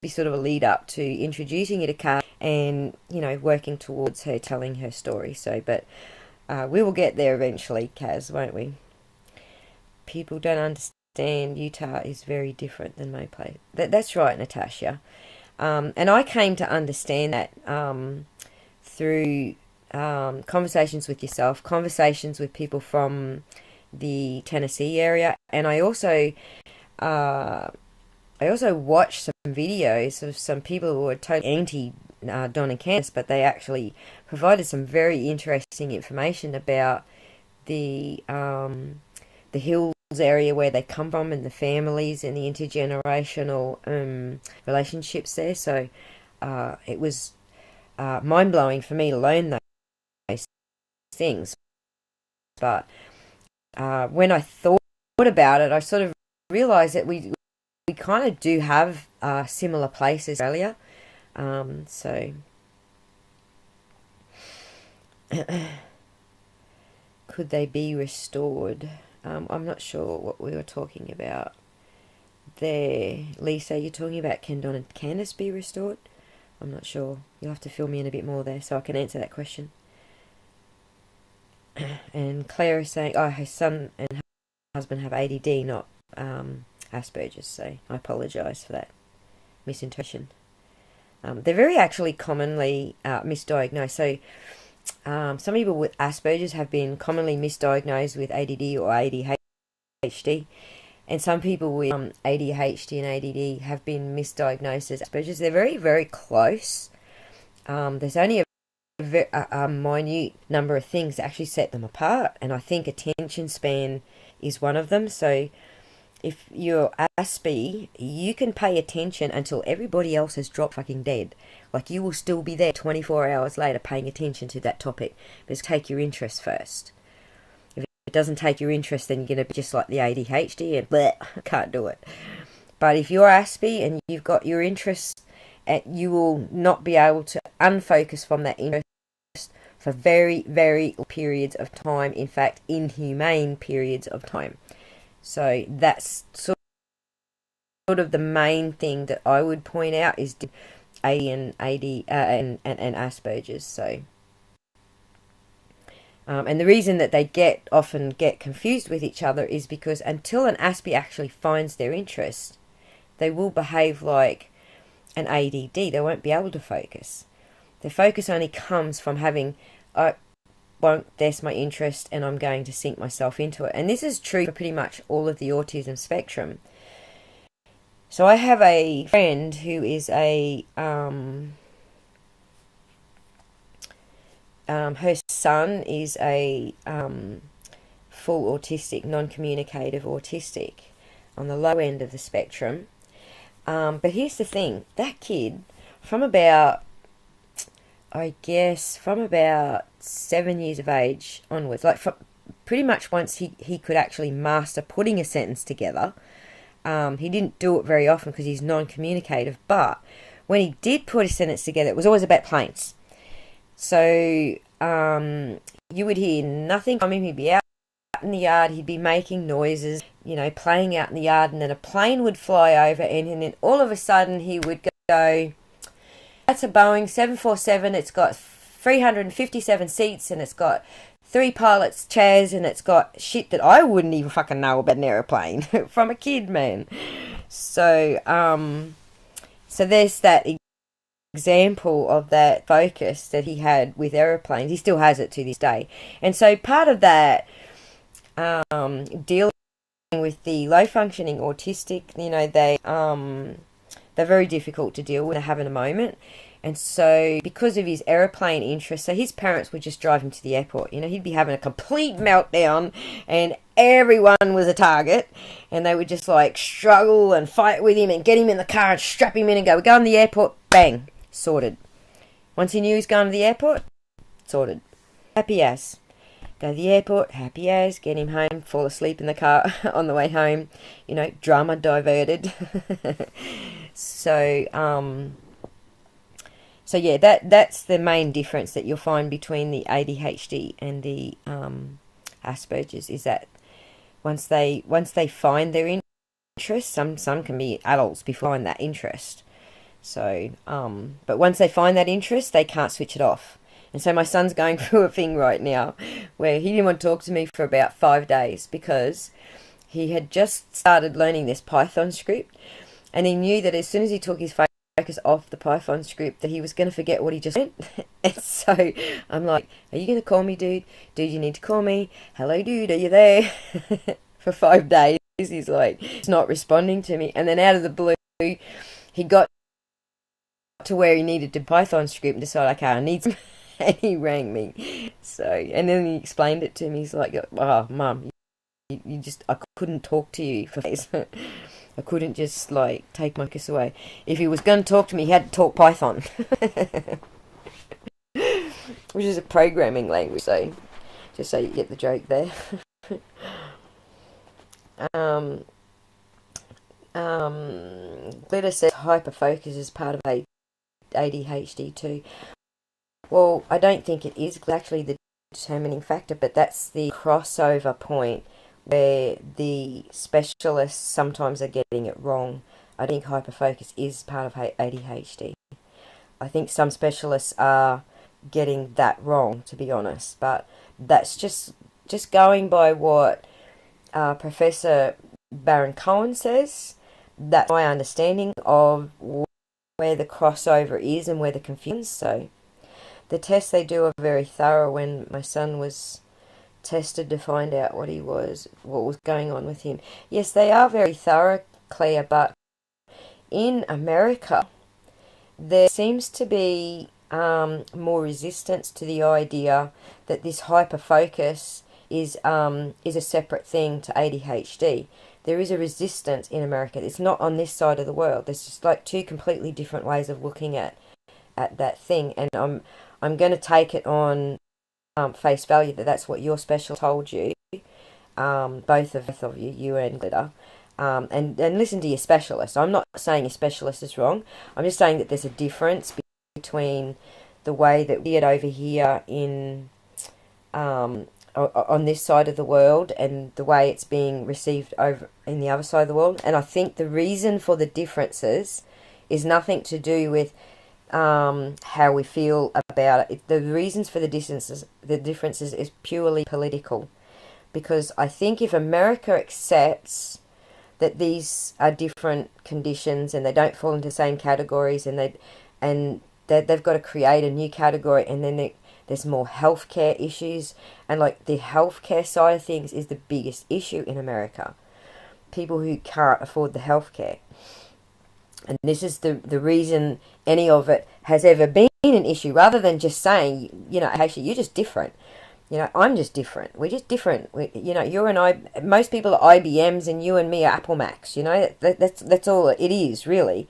[SPEAKER 1] be sort of a lead up to introducing you to Kazz and working towards her telling her story. So, but we will get there eventually, Kazz, won't we? People don't understand Utah is very different than my place. That's right, Natasha. And I came to understand that through conversations with yourself, conversations with people from the Tennessee area, and I also watched some videos of some people who were totally anti Don and Candace, but they actually provided some very interesting information about the hills area where they come from and the families and the intergenerational relationships there. So it was mind-blowing for me to learn those things. But when I thought about it, I sort of realised that we kind of do have similar places in Australia. So could they be restored? I'm not sure what we were talking about there. Lisa, you're talking about can Don and Candace be restored? I'm not sure. You'll have to fill me in a bit more there so I can answer that question. And Claire is saying, her son and her husband have ADD, not Asperger's, so I apologise for that misinterpretation. They're very actually commonly misdiagnosed. So some people with Asperger's have been commonly misdiagnosed with ADD or ADHD, and some people with ADHD and ADD have been misdiagnosed as Asperger's. They're very, very close. There's only a minute number of things that actually set them apart, and I think attention span is one of them. So if you're Aspie, you can pay attention until everybody else has dropped fucking dead. Like, you will still be there 24 hours later paying attention to that topic. But it's take your interest first. If it doesn't take your interest, then you're going to be just like the ADHD and bleh, can't do it. But if you're Aspie and you've got your interest, you will not be able to unfocus from that interest for very, very periods of time. In fact, inhumane periods of time. So that's sort of the main thing that I would point out is AD and Asperger's. So, and the reason that they often get confused with each other is because until an Aspie actually finds their interest, they will behave like an ADD. They won't be able to focus. The focus only comes from having, there's my interest and I'm going to sink myself into it. And this is true for pretty much all of the autism spectrum. So I have a friend who is her son is a full autistic, non-communicative autistic on the low end of the spectrum. But here's the thing, that kid from about 7 years of age onwards, like pretty much once he could actually master putting a sentence together. He didn't do it very often because he's non-communicative, but when he did put a sentence together, it was always about planes. So you would hear nothing from him. He'd be out in the yard, he'd be making noises, playing out in the yard, and then a plane would fly over, and then all of a sudden he would go, that's a Boeing 747, it's got 357 seats, and it's got 3 pilots' chairs, and it's got shit that I wouldn't even fucking know about an aeroplane from a kid, man. So, so there's that example of that focus that he had with aeroplanes. He still has it to this day. And so part of that, dealing with the low-functioning autistic, they're very difficult to deal with. They're having a moment. And so because of his aeroplane interest, so his parents would just drive him to the airport. He'd be having a complete meltdown and everyone was a target, and they would just like struggle and fight with him and get him in the car and strap him in and go, we're going to the airport, bang, sorted. Once he knew he was going to the airport, sorted. Happy as. Go to the airport, happy as, get him home, fall asleep in the car on the way home, drama diverted. So yeah, that's the main difference that you'll find between the ADHD and the Asperger's, is that once they find their interest, some can be adults before find that interest. So, but once they find that interest, they can't switch it off. And so my son's going through a thing right now where he didn't want to talk to me for about 5 days because he had just started learning this Python script, and he knew that as soon as he took his focus off the Python script that he was going to forget what he just learned. And so I'm like, are you going to call me, dude? Dude, you need to call me. Hello, dude, are you there? For 5 days, he's like, he's not responding to me. And then out of the blue, he got to where he needed to Python script and decided, okay, I need some. And he rang me. So, and then he explained it to me. He's like, oh, Mum, you just, I couldn't talk to you for days. I couldn't just like take my kiss away. If he was going to talk to me, he had to talk Python, which is a programming language. So, just so you get the joke there. Glitter says hyperfocus is part of ADHD too. Well, I don't think it is actually the determining factor, but that's the crossover point where the specialists sometimes are getting it wrong. I think hyperfocus is part of ADHD. I think some specialists are getting that wrong, to be honest, but that's just going by what Professor Baron Cohen says. That's my understanding of where the crossover is and where the confusion is. So the tests they do are very thorough. When my son was tested to find out what was going on with him, yes, they are very thorough, Claire, but in America there seems to be more resistance to the idea that this hyperfocus is a separate thing to ADHD. There is a resistance in America. It's not on this side of the world. There's just like two completely different ways of looking at that thing, and I'm going to take it on face value that that's what your specialist told you, both of you and Glitter, and listen to your specialist. I'm not saying your specialist is wrong. I'm just saying that there's a difference between the way that we get over here in on this side of the world and the way it's being received over in the other side of the world. And I think the reason for the differences is nothing to do with how we feel about it. The reasons for the differences is purely political, because I think if America accepts that these are different conditions and they don't fall into the same categories, and they've got to create a new category, and then there's more healthcare issues, and like the healthcare side of things is the biggest issue in America. People who can't afford the healthcare. And this is the reason any of it has ever been an issue, rather than just saying, actually, you're just different. I'm just different. We're just different. You and I, most people are IBMs and you and me are Apple Macs. That's all it is, really.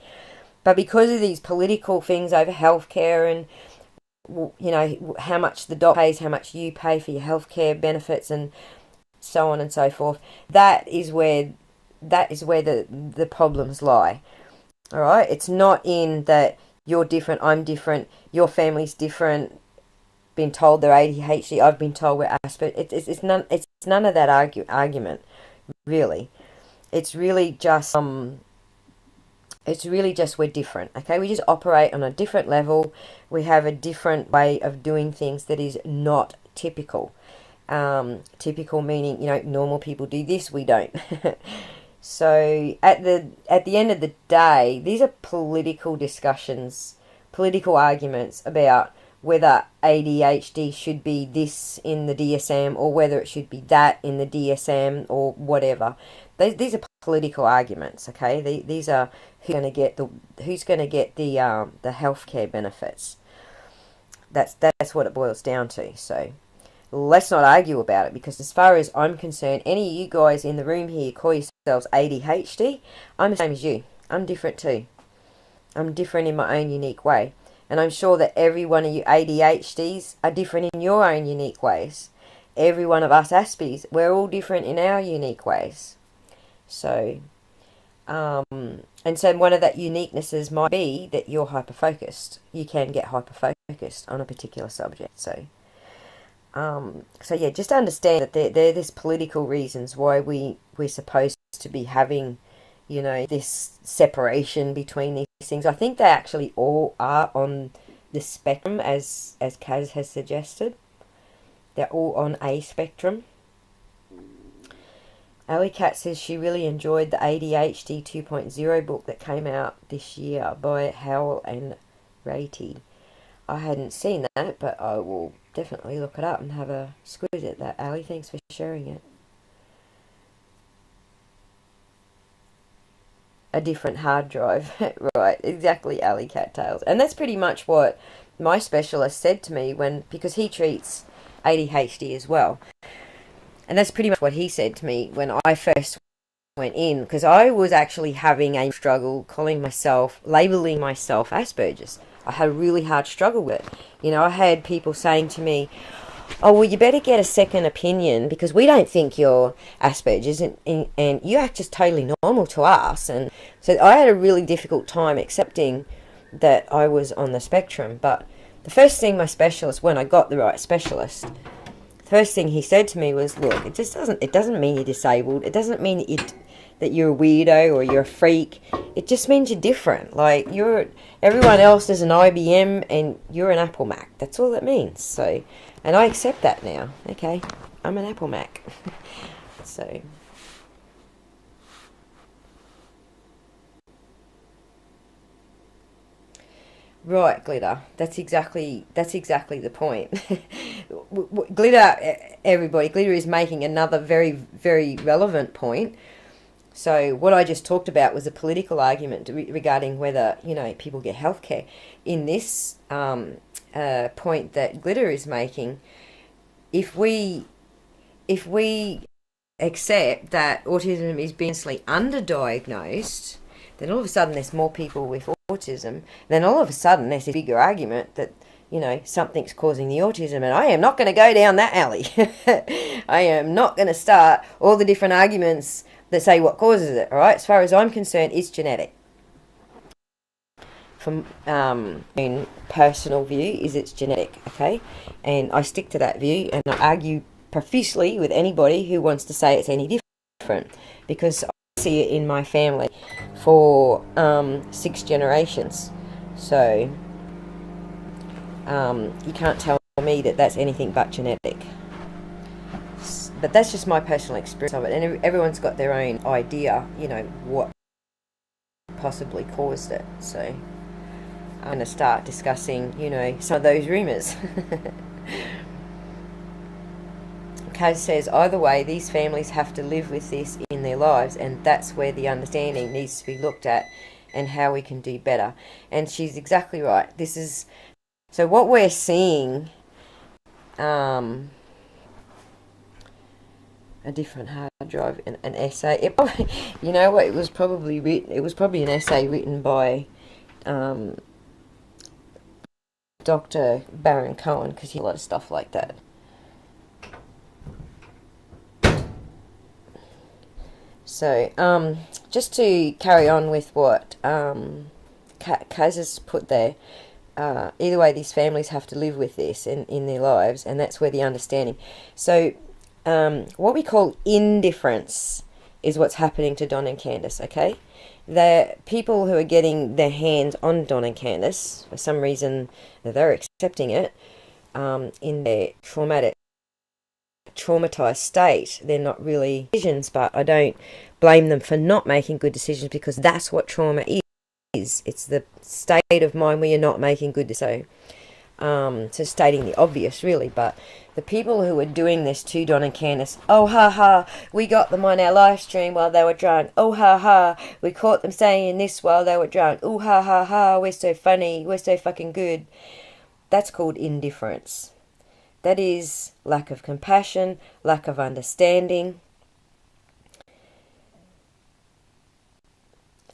[SPEAKER 1] But because of these political things over healthcare and, how much the doc pays, how much you pay for your healthcare benefits and so on and so forth, that is where the problems lie. All right? It's not in that you're different, I'm different, your family's different, been told they're ADHD, I've been told we're Asperger's. It's none of that argument, really. It's really just we're different. Okay, we just operate on a different level. We have a different way of doing things that is not typical. Typical meaning, normal people do this, we don't. So at the end of the day, these are political discussions, political arguments about whether ADHD should be this in the DSM or whether it should be that in the DSM or whatever. These are political arguments, okay? These are who's going to get the healthcare benefits. That's what it boils down to. So let's not argue about it, because as far as I'm concerned, any of you guys in the room here call yourselves ADHD, I'm the same as you. I'm different too. I'm different in my own unique way. And I'm sure that every one of you ADHDs are different in your own unique ways. Every one of us Aspies, we're all different in our unique ways. So, and so one of that uniquenesses might be that you're hyper-focused. You can get hyper-focused on a particular subject. So yeah, just understand that there's political reasons why we're supposed to be having, this separation between these things. I think they actually all are on the spectrum, as Kazz has suggested. They're all on a spectrum. Alley Cat says she really enjoyed the ADHD 2.0 book that came out this year by Howell and Ratey. I hadn't seen that, but I will definitely look it up and have a squiz at that. Ali, thanks for sharing it. A different hard drive. Right, exactly, Ali Cattails. And that's pretty much what my specialist said to me because he treats ADHD as well. And that's pretty much what he said to me when I first went in, because I was actually having a struggle labeling myself Asperger's. I had a really hard struggle with it. I had people saying to me, oh, well, you better get a second opinion because we don't think you're Asperger's and you act just totally normal to us. And so I had a really difficult time accepting that I was on the spectrum. But the first thing my specialist, when I got the right specialist, the first thing he said to me was, look, it doesn't mean you're disabled. It doesn't mean that you're a weirdo or you're a freak. It just means you're different. Like, everyone else is an IBM and you're an Apple Mac. That's all it means. So, and I accept that now. Okay, I'm an Apple Mac. So, right, Glitter. That's exactly the point. Glitter is making another very, very relevant point. So what I just talked about was a political argument regarding whether, people get healthcare. In this point that Glitter is making, if we accept that autism is being underdiagnosed, then all of a sudden there's more people with autism. Then all of a sudden there's this bigger argument that, something's causing the autism, and I am not going to go down that alley. I am not going to start all the different arguments that say what causes it, all right? As far as I'm concerned, it's genetic. From in personal view, it's genetic, okay? And I stick to that view, and I argue profusely with anybody who wants to say it's any different, because I see it in my family for 6 generations. So you can't tell me that that's anything but genetic. but that's just my personal experience of it, and everyone's got their own idea, what possibly caused it. So I'm going to start discussing, some of those rumours. Kazz says, either way, these families have to live with this in their lives, and that's where the understanding needs to be looked at and how we can do better. And she's exactly right. So what we're seeing, a different hard drive, an essay. It was probably an essay written by Dr. Baron Cohen, because he had a lot of stuff like that. So, just to carry on with what Kazz has put there, either way, these families have to live with this in their lives, and that's where the understanding. So, what we call indifference is what's happening to Don and Candace, okay? The people who are getting their hands on Don and Candace, for some reason, they're accepting it, in their traumatized state, they're not really decisions, but I don't blame them for not making good decisions, because that's what trauma is. It's the state of mind where you're not making good decisions. So stating the obvious, really, but the people who were doing this to Don and Candace, oh ha ha, we got them on our live stream while they were drunk, oh ha ha, we caught them saying this while they were drunk, oh ha ha ha, we're so funny, we're so fucking good. That's called indifference. That is lack of compassion, lack of understanding.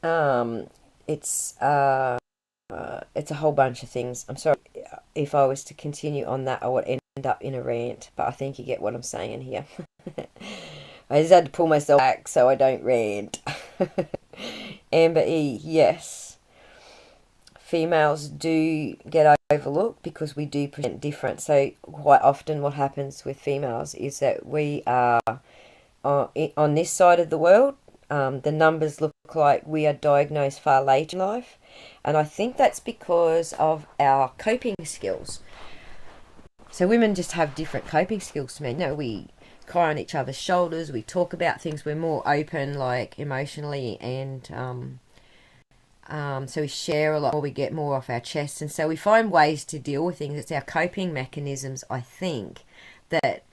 [SPEAKER 1] It's a whole bunch of things. I'm sorry if I was to continue on that, I would end up in a rant, but I think you get what I'm saying here. I just had to pull myself back so I don't rant. Amber E, yes. Females do get overlooked because we do present different. So quite often what happens with females is that we are on this side of the world. The numbers look like we are diagnosed far later in life. And I think that's because of our coping skills. So women just have different coping skills to men. We cry on each other's shoulders. We talk about things. We're more open, like emotionally, and so we share a lot more. We get more off our chests, and so we find ways to deal with things. It's our coping mechanisms, I think, that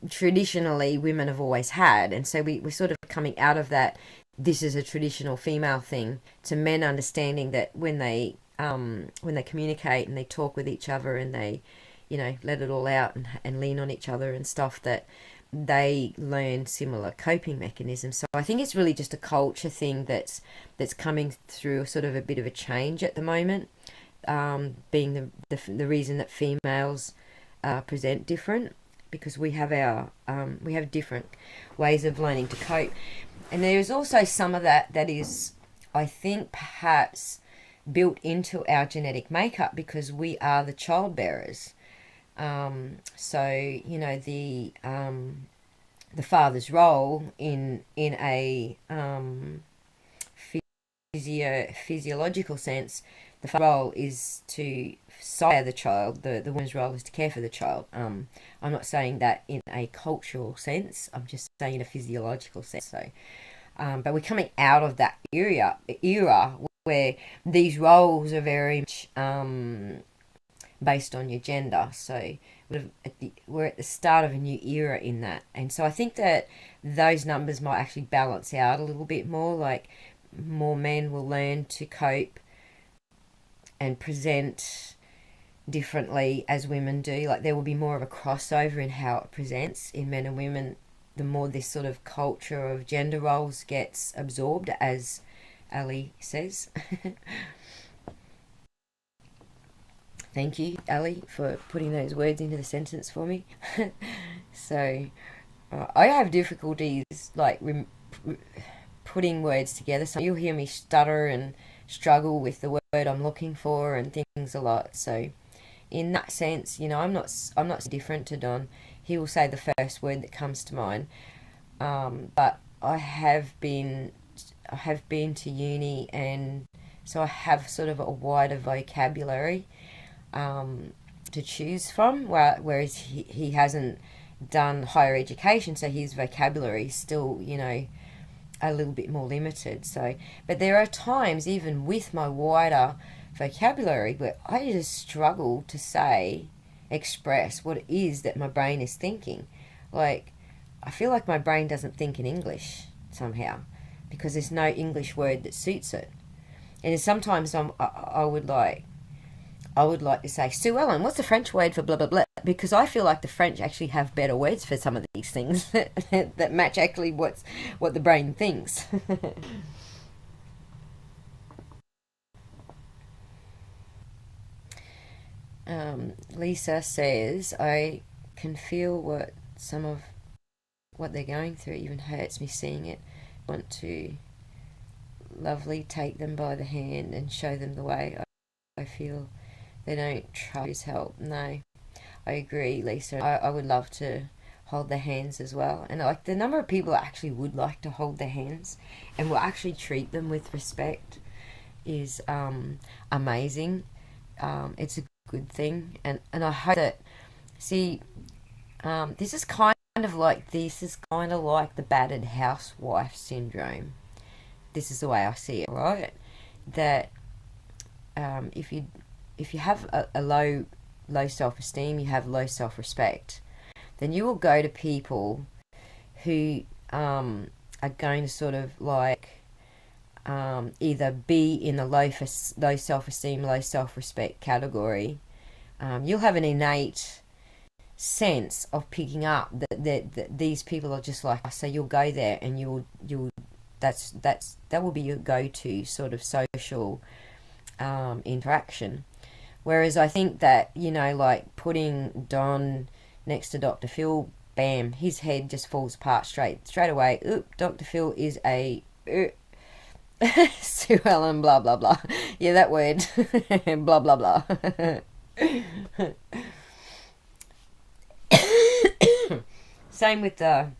[SPEAKER 1] traditionally women have always had, and so we're sort of coming out of that. This is a traditional female thing, to men understanding that when they communicate and they talk with each other and they, let it all out and lean on each other and stuff, that they learn similar coping mechanisms. So I think it's really just a culture thing that's coming through sort of a bit of a change at the moment, being the reason that females present different, because we have we have different ways of learning to cope. And there's also some of that is, I think, perhaps built into our genetic makeup because we are the child bearers. So the father's role in a physiological sense, the father's role is to sire the child. The woman's role is to care for the child. I'm not saying that in a cultural sense. I'm just saying in a physiological sense. So, but we're coming out of that era where these roles are very much based on your gender. So we're at the start of a new era in that. And so I think that those numbers might actually balance out a little bit more. Like more men will learn to cope and present differently as women do. Like there will be more of a crossover in how it presents in men and women, the more this sort of culture of gender roles gets absorbed, as Ali says. Thank you, Ali, for putting those words into the sentence for me. So I have difficulties like putting words together. So you'll hear me stutter and struggle with the word I'm looking for and things a lot. So in that sense, I'm not different to Don. He will say the first word that comes to mind. But I have been to uni, and so I have sort of a wider vocabulary to choose from, whereas he hasn't, done higher education, so his vocabulary is still, a little bit more limited. So, but there are times, even with my wider vocabulary, where I just struggle to express what it is that my brain is thinking. Like, I feel like my brain doesn't think in English somehow, because there's no English word that suits it. And sometimes I would like to say, Sue Ellen, what's the French word for blah blah blah? Because I feel like the French actually have better words for some of these things that match actually what the brain thinks. Lisa says, I can feel what they're going through. It even hurts me seeing it. I want to lovely take them by the hand and show them the way. I feel they don't try his help. No, I agree, Lisa. I would love to hold their hands as well. And like the number of people that actually would like to hold their hands and will actually treat them with respect is amazing. It's a good thing. And I hope that, see, this is kind of like the battered housewife syndrome. This is the way I see it, right? That if you have a low self-esteem, you have low self-respect, then you will go to people who are going to sort of like either be in the low self-esteem, low self-respect category. You'll have an innate sense of picking up that these people are just like us. So you'll go there and you'll that will be your go-to sort of social interaction. Whereas I think that, like putting Don next to Dr. Phil, bam, his head just falls apart straight away. Oop, Dr. Phil is a Sue Ellen, blah blah blah. Yeah, that word. Blah blah blah. Same with the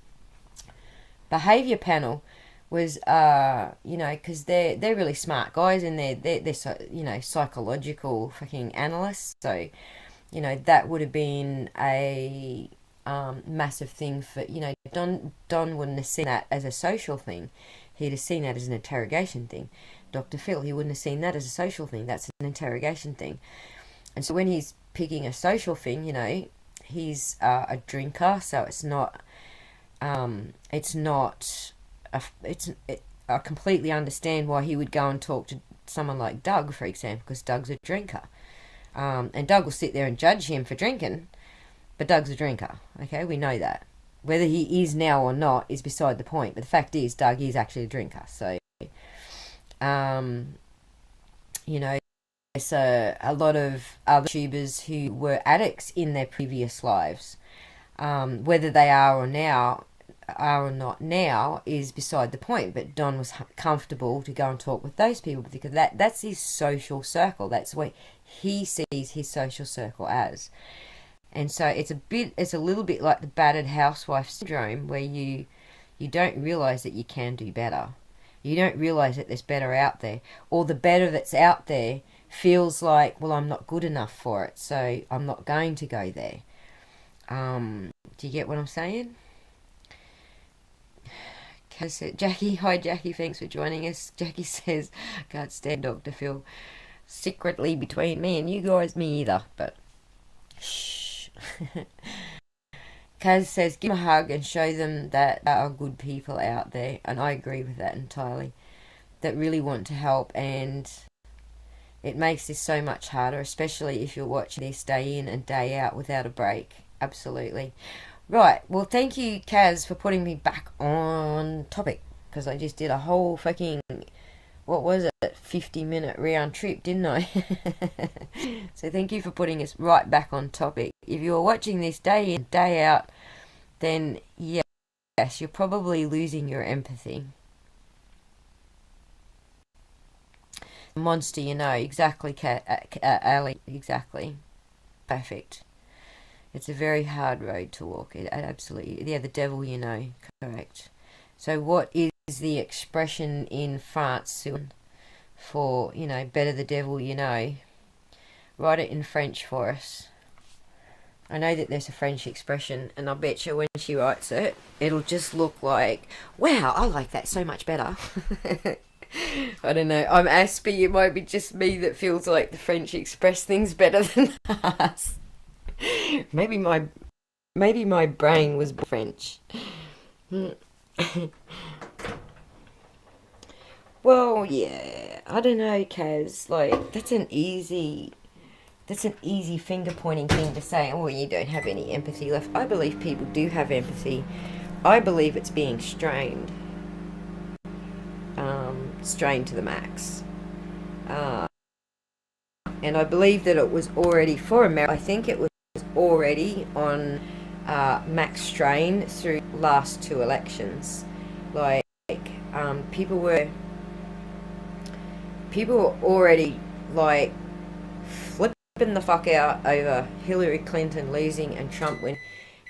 [SPEAKER 1] behavior panel. Was because they're really smart guys, and they're so, psychological fucking analysts. So that would have been a massive thing for Don wouldn't have seen that as a social thing. He'd have seen that as an interrogation thing. Dr. Phil, he wouldn't have seen that as a social thing. That's an interrogation thing. And so when he's picking a social thing, he's a drinker, so it's not I completely understand why he would go and talk to someone like Doug, for example, because Doug's a drinker. And Doug will sit there and judge him for drinking, but Doug's a drinker, okay? We know that. Whether he is now or not is beside the point, but the fact is Doug is actually a drinker. So, there's a lot of other YouTubers who were addicts in their previous lives. Whether they are or not now is beside the point, but Don was comfortable to go and talk with those people because that's his social circle. That's what he sees his social circle as. And so it's a little bit like the battered housewife syndrome, where you don't realize that you can do better. You don't realize that there's better out there, or the better that's out there feels like, well, I'm not good enough for it, so I'm not going to go there. Do you get what I'm saying? Jackie, hi Jackie, thanks for joining us. Jackie says, can't stand Dr. Phil. Secretly between me and you guys, me either, but shh. Kazz says, give them a hug and show them that there are good people out there, and I agree with that entirely, that really want to help, and it makes this so much harder, especially if you're watching this day in and day out without a break. Absolutely. Right, well, thank you, Kazz, for putting me back on topic, because I just did a whole fucking, 50-minute round trip, didn't I? So thank you for putting us right back on topic. If you're watching this day in, day out, then yes, you're probably losing your empathy. Monster, exactly, Ali, exactly. Perfect. It's a very hard road to walk. Absolutely. Yeah, the devil, correct. So what is the expression in France for, better the devil you know? Write it in French for us. I know that there's a French expression, and I bet you when she writes it, it'll just look like, wow, I like that so much better. I don't know. I'm Aspie. It might be just me that feels like the French express things better than us. Maybe my brain was French. Well, yeah. I don't know, Kaz. Like that's an easy finger pointing thing to say. Oh, you don't have any empathy left. I believe people do have empathy. I believe it's being strained, strained to the max. And I believe that it was already for America. I think it was already on max strain through last two elections. Like people were already like flipping the fuck out over Hillary Clinton losing and Trump winning.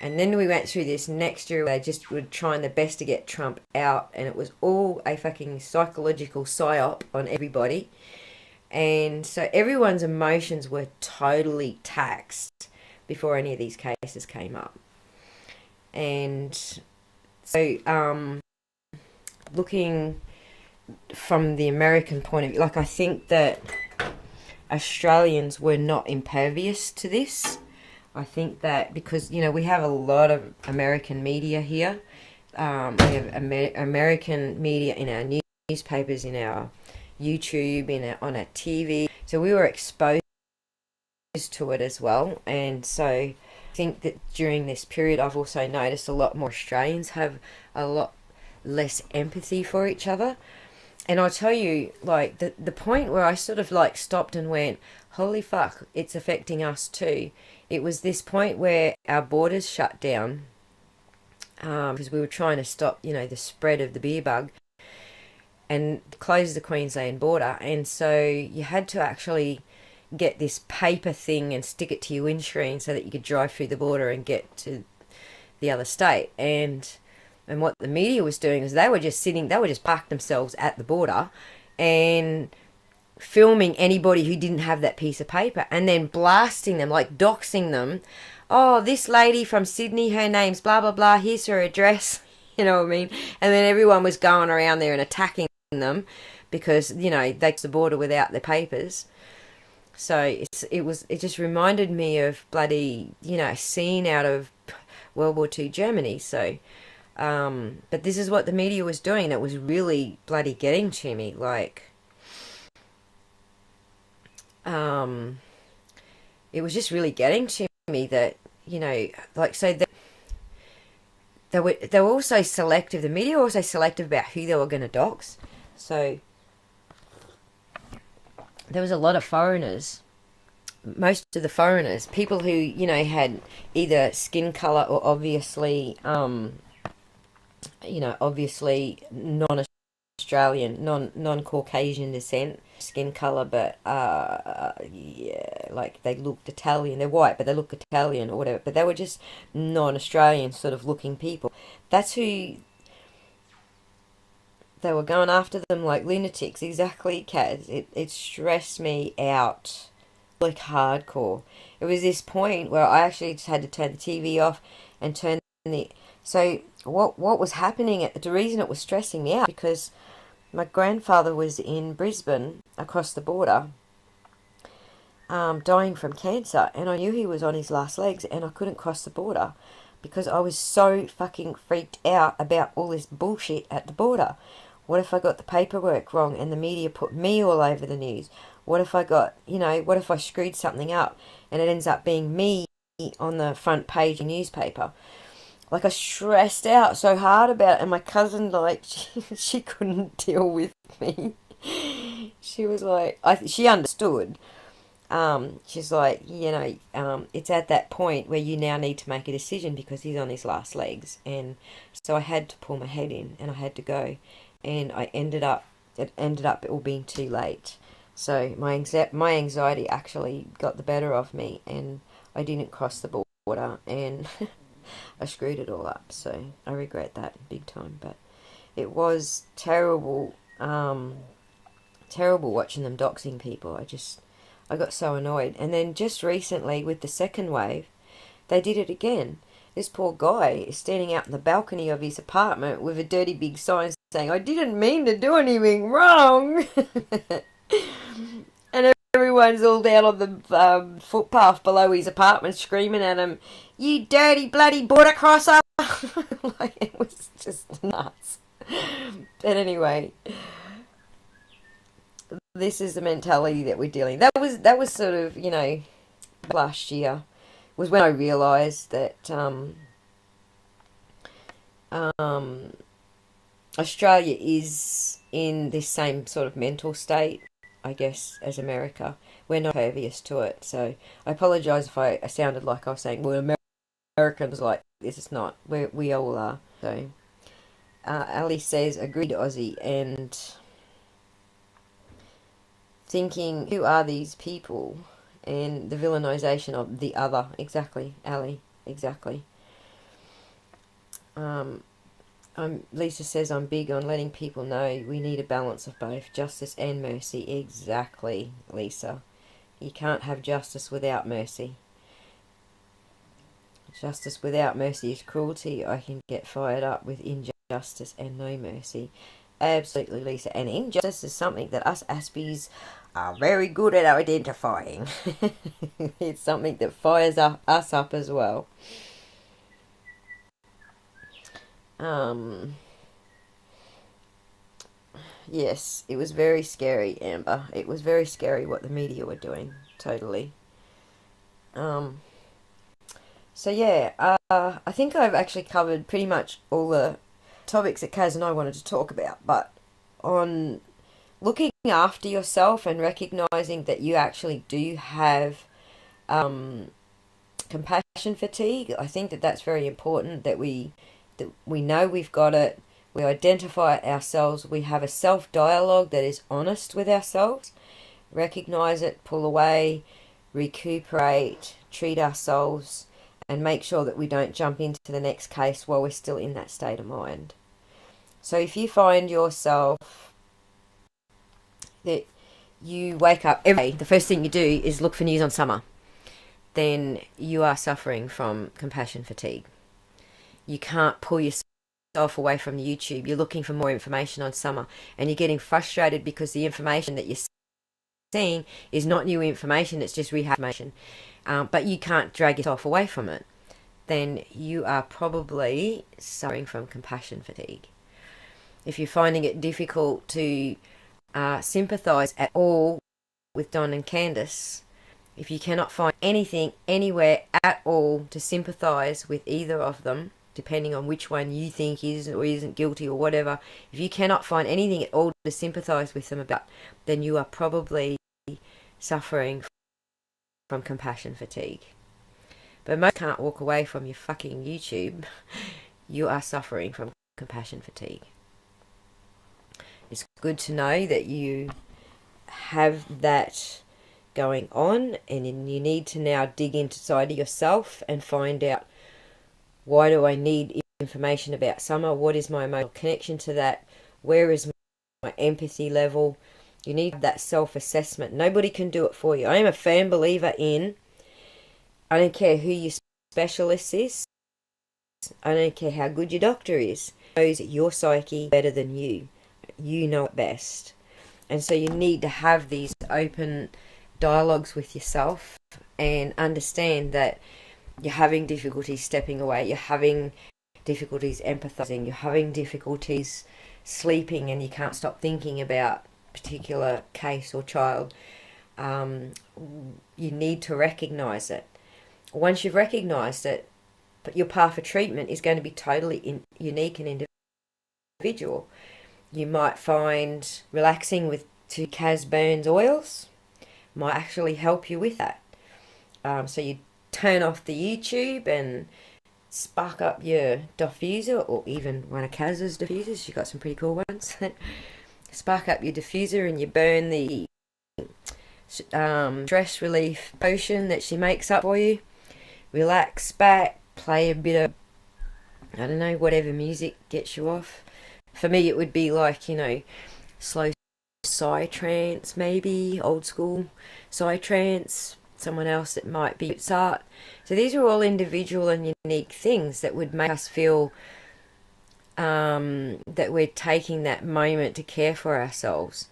[SPEAKER 1] And then we went through this next year where they just were trying their best to get Trump out, and it was all a fucking psychological psyop on everybody. And so everyone's emotions were totally taxed before any of these cases came up. And so looking from the American point of view, like I think that Australians were not impervious to this. I think that because, you know, we have a lot of American media here. We have American media in our newspapers, in our YouTube, on our TV. So we were exposed to it as well. And so I think that during this period, I've also noticed a lot more Australians have a lot less empathy for each other. And I'll tell you, like, the point where I sort of like stopped and went, holy fuck, it's affecting us too. It was this point where our borders shut down because we were trying to stop, you know, the spread of the beer bug and close the Queensland border. And so you had to actually get this paper thing and stick it to your windscreen so that you could drive through the border and get to the other state. And what the media was doing is they were just parked themselves at the border and filming anybody who didn't have that piece of paper and then blasting them, like doxing them. Oh, this lady from Sydney, her name's blah, blah, blah, here's her address. You know what I mean? And then everyone was going around there and attacking them because, you know, they crossed the border without their papers. So it just reminded me of bloody, you know, a scene out of World War II Germany. So, but this is what the media was doing that was really bloody getting to me. Like, it was just really getting to me that, you know, like, so that they were also selective. The media were also selective about who they were going to dox. So there was a lot of foreigners. Most of the foreigners, people who, you know, had either skin colour or obviously, you know, obviously non-Australian, non-Caucasian descent, skin colour, but yeah, like they looked Italian. They're white, but they look Italian or whatever. But they were just non-Australian sort of looking people. That's who they were going after them like lunatics. Exactly, Kazz. It stressed me out like hardcore. It was this point where I actually just had to turn the TV off and turn the... So what was happening, the reason it was stressing me out, because my grandfather was in Brisbane across the border, dying from cancer, and I knew he was on his last legs and I couldn't cross the border because I was so fucking freaked out about all this bullshit at the border. What if I got the paperwork wrong and the media put me all over the news? What if I got, you know, what if I screwed something up and it ends up being me on the front page of the newspaper? Like, I stressed out so hard about it, and my cousin, like, she couldn't deal with me. She was like, she understood. She's like, you know, it's at that point where you now need to make a decision because he's on his last legs. And so I had to pull my head in and I had to go. And it ended up all being too late. So my anxiety actually got the better of me, and I didn't cross the border, and I screwed it all up. So I regret that big time. But it was terrible, terrible watching them doxing people. I got so annoyed. And then just recently with the second wave, they did it again. This poor guy is standing out in the balcony of his apartment with a dirty big sign saying, "I didn't mean to do anything wrong." And everyone's all down on the footpath below his apartment screaming at him, "You dirty bloody border crosser!" Like, it was just nuts. But anyway, this is the mentality that we're dealing. That was sort of, last year was when I realised that Australia is in this same sort of mental state, I guess, as America. We're not pervious to it. So I apologise if I sounded like I was saying, well, Americans like this. It's not. We all are. So Ali says, agreed, Aussie, and thinking, who are these people? And the villainisation of the other. Exactly, Ali. Exactly. Lisa says, I'm big on letting people know we need a balance of both justice and mercy. Exactly, Lisa. You can't have justice without mercy. Justice without mercy is cruelty. I can get fired up with injustice and no mercy. Absolutely, Lisa. And injustice is something that us Aspies are very good at identifying. It's something that fires us up as well. Yes, it was very scary, Amber. It was very scary what the media were doing. Totally. So yeah, I think I've actually covered pretty much all the topics that Kazz and I wanted to talk about, but on looking after yourself and recognizing that you actually do have compassion fatigue, I think that that's very important, that we know we've got it, we identify it ourselves, we have a self-dialogue that is honest with ourselves, recognize it, pull away, recuperate, treat ourselves, and make sure that we don't jump into the next case while we're still in that state of mind. So if you find yourself that you wake up every day, the first thing you do is look for news on summer, then you are suffering from compassion fatigue. You can't pull yourself away from YouTube. You're looking for more information on summer, and you're getting frustrated because the information that you're seeing is not new information, it's just rehab information. But you can't drag yourself away from it. Then you are probably suffering from compassion fatigue. If you're finding it difficult to sympathise at all with Don and Candace, if you cannot find anything anywhere at all to sympathise with either of them, depending on which one you think is or isn't guilty or whatever, if you cannot find anything at all to sympathise with them about, then you are probably suffering from compassion fatigue. But most can't walk away from your fucking YouTube. You are suffering from compassion fatigue. It's good to know that you have that going on, and you need to now dig inside of yourself and find out, why do I need information about summer? What is my emotional connection to that? Where is my empathy level? You need that self-assessment. Nobody can do it for you. I am a firm believer in, I don't care who your specialist is, I don't care how good your doctor is, knows your psyche better than you. You know it best. And so you need to have these open dialogues with yourself and understand that you're having difficulties stepping away, you're having difficulties empathizing, you're having difficulties sleeping, and you can't stop thinking about a particular case or child. You need to recognize it. Once you've recognized it, but your path of treatment is going to be totally unique and individual. You might find relaxing with 2 Kazz Burns oils might actually help you with that. So you turn off the YouTube and spark up your diffuser, or even one of Kazz's diffusers. She's got some pretty cool ones. Spark up your diffuser and you burn the stress relief potion that she makes up for you. Relax back, play a bit of, I don't know, whatever music gets you off. For me, it would be like, slow psy trance, maybe old school psy trance, someone else it might be it's art. So these are all individual and unique things that would make us feel that we're taking that moment to care for ourselves.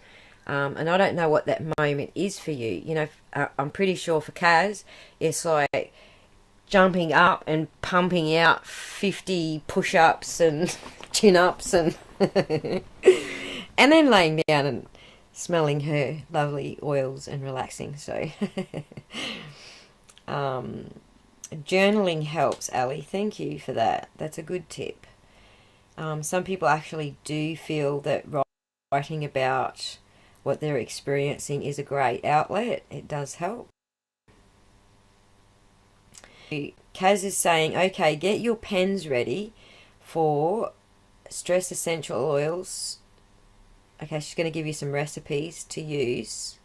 [SPEAKER 1] And I don't know what that moment is for you. You know, I'm pretty sure for Kazz, it's like jumping up and pumping out 50 push-ups and chin-ups and and then laying down and smelling her lovely oils and relaxing. So journaling helps, Ali. Thank you for that. That's a good tip. Some people actually do feel that writing about what they're experiencing is a great outlet. It does help. Kazz is saying, okay, get your pens ready for stress essential oils. Okay, she's going to give you some recipes to use.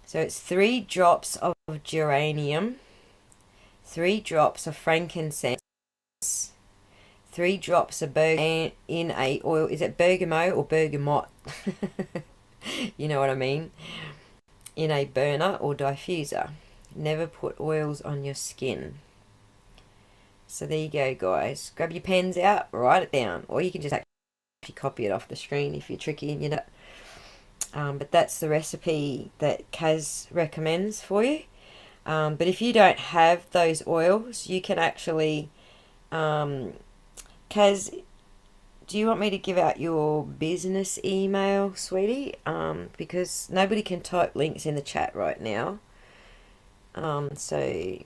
[SPEAKER 1] So it's 3 drops of geranium, 3 drops of frankincense, 3 drops of bergamot in a oil. Is it bergamot or bergamot? You know what I mean. In a burner or diffuser. Never put oils on your skin. So there you go, guys. Grab your pens out, write it down, or you can just actually copy it off the screen if you're tricky and you know. But that's the recipe that Kazz recommends for you. But if you don't have those oils, you can actually Kazz, do you want me to give out your business email, sweetie? Because nobody can type links in the chat right now. So you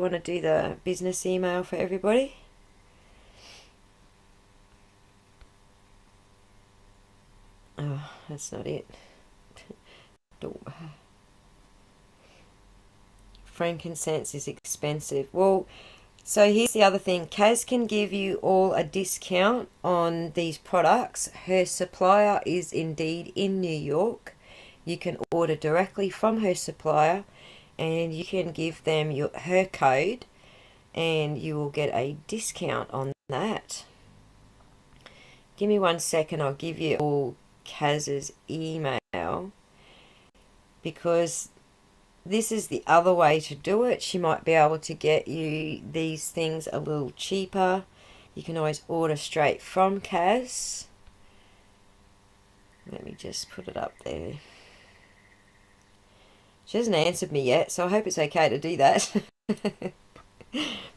[SPEAKER 1] want to do the business email for everybody? Oh, that's not it. Frankincense is expensive. Well, so here's the other thing. Kazz can give you all a discount on these products. Her supplier is indeed in New York. You can order directly from her supplier and you can give them her code and you will get a discount on that. Give me 1 second. I'll give you all Kazz's email because this is the other way to do it. She might be able to get you these things a little cheaper. You can always order straight from Kazz. Let me just put it up there. She hasn't answered me yet, so I hope it's okay to do that.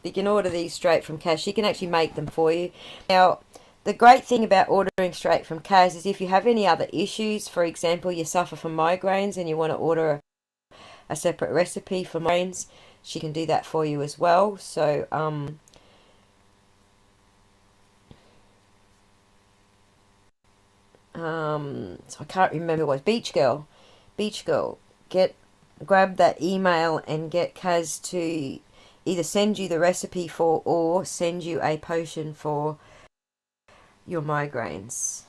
[SPEAKER 1] You can order these straight from Kazz. She can actually make them for you. Now, the great thing about ordering straight from Kazz is if you have any other issues, for example, you suffer from migraines and you want to order a separate recipe for migraines, she can do that for you as well. So so I can't remember what it was. Beach Girl, grab that email and get Kazz to either send you the recipe for or send you a potion for your migraines.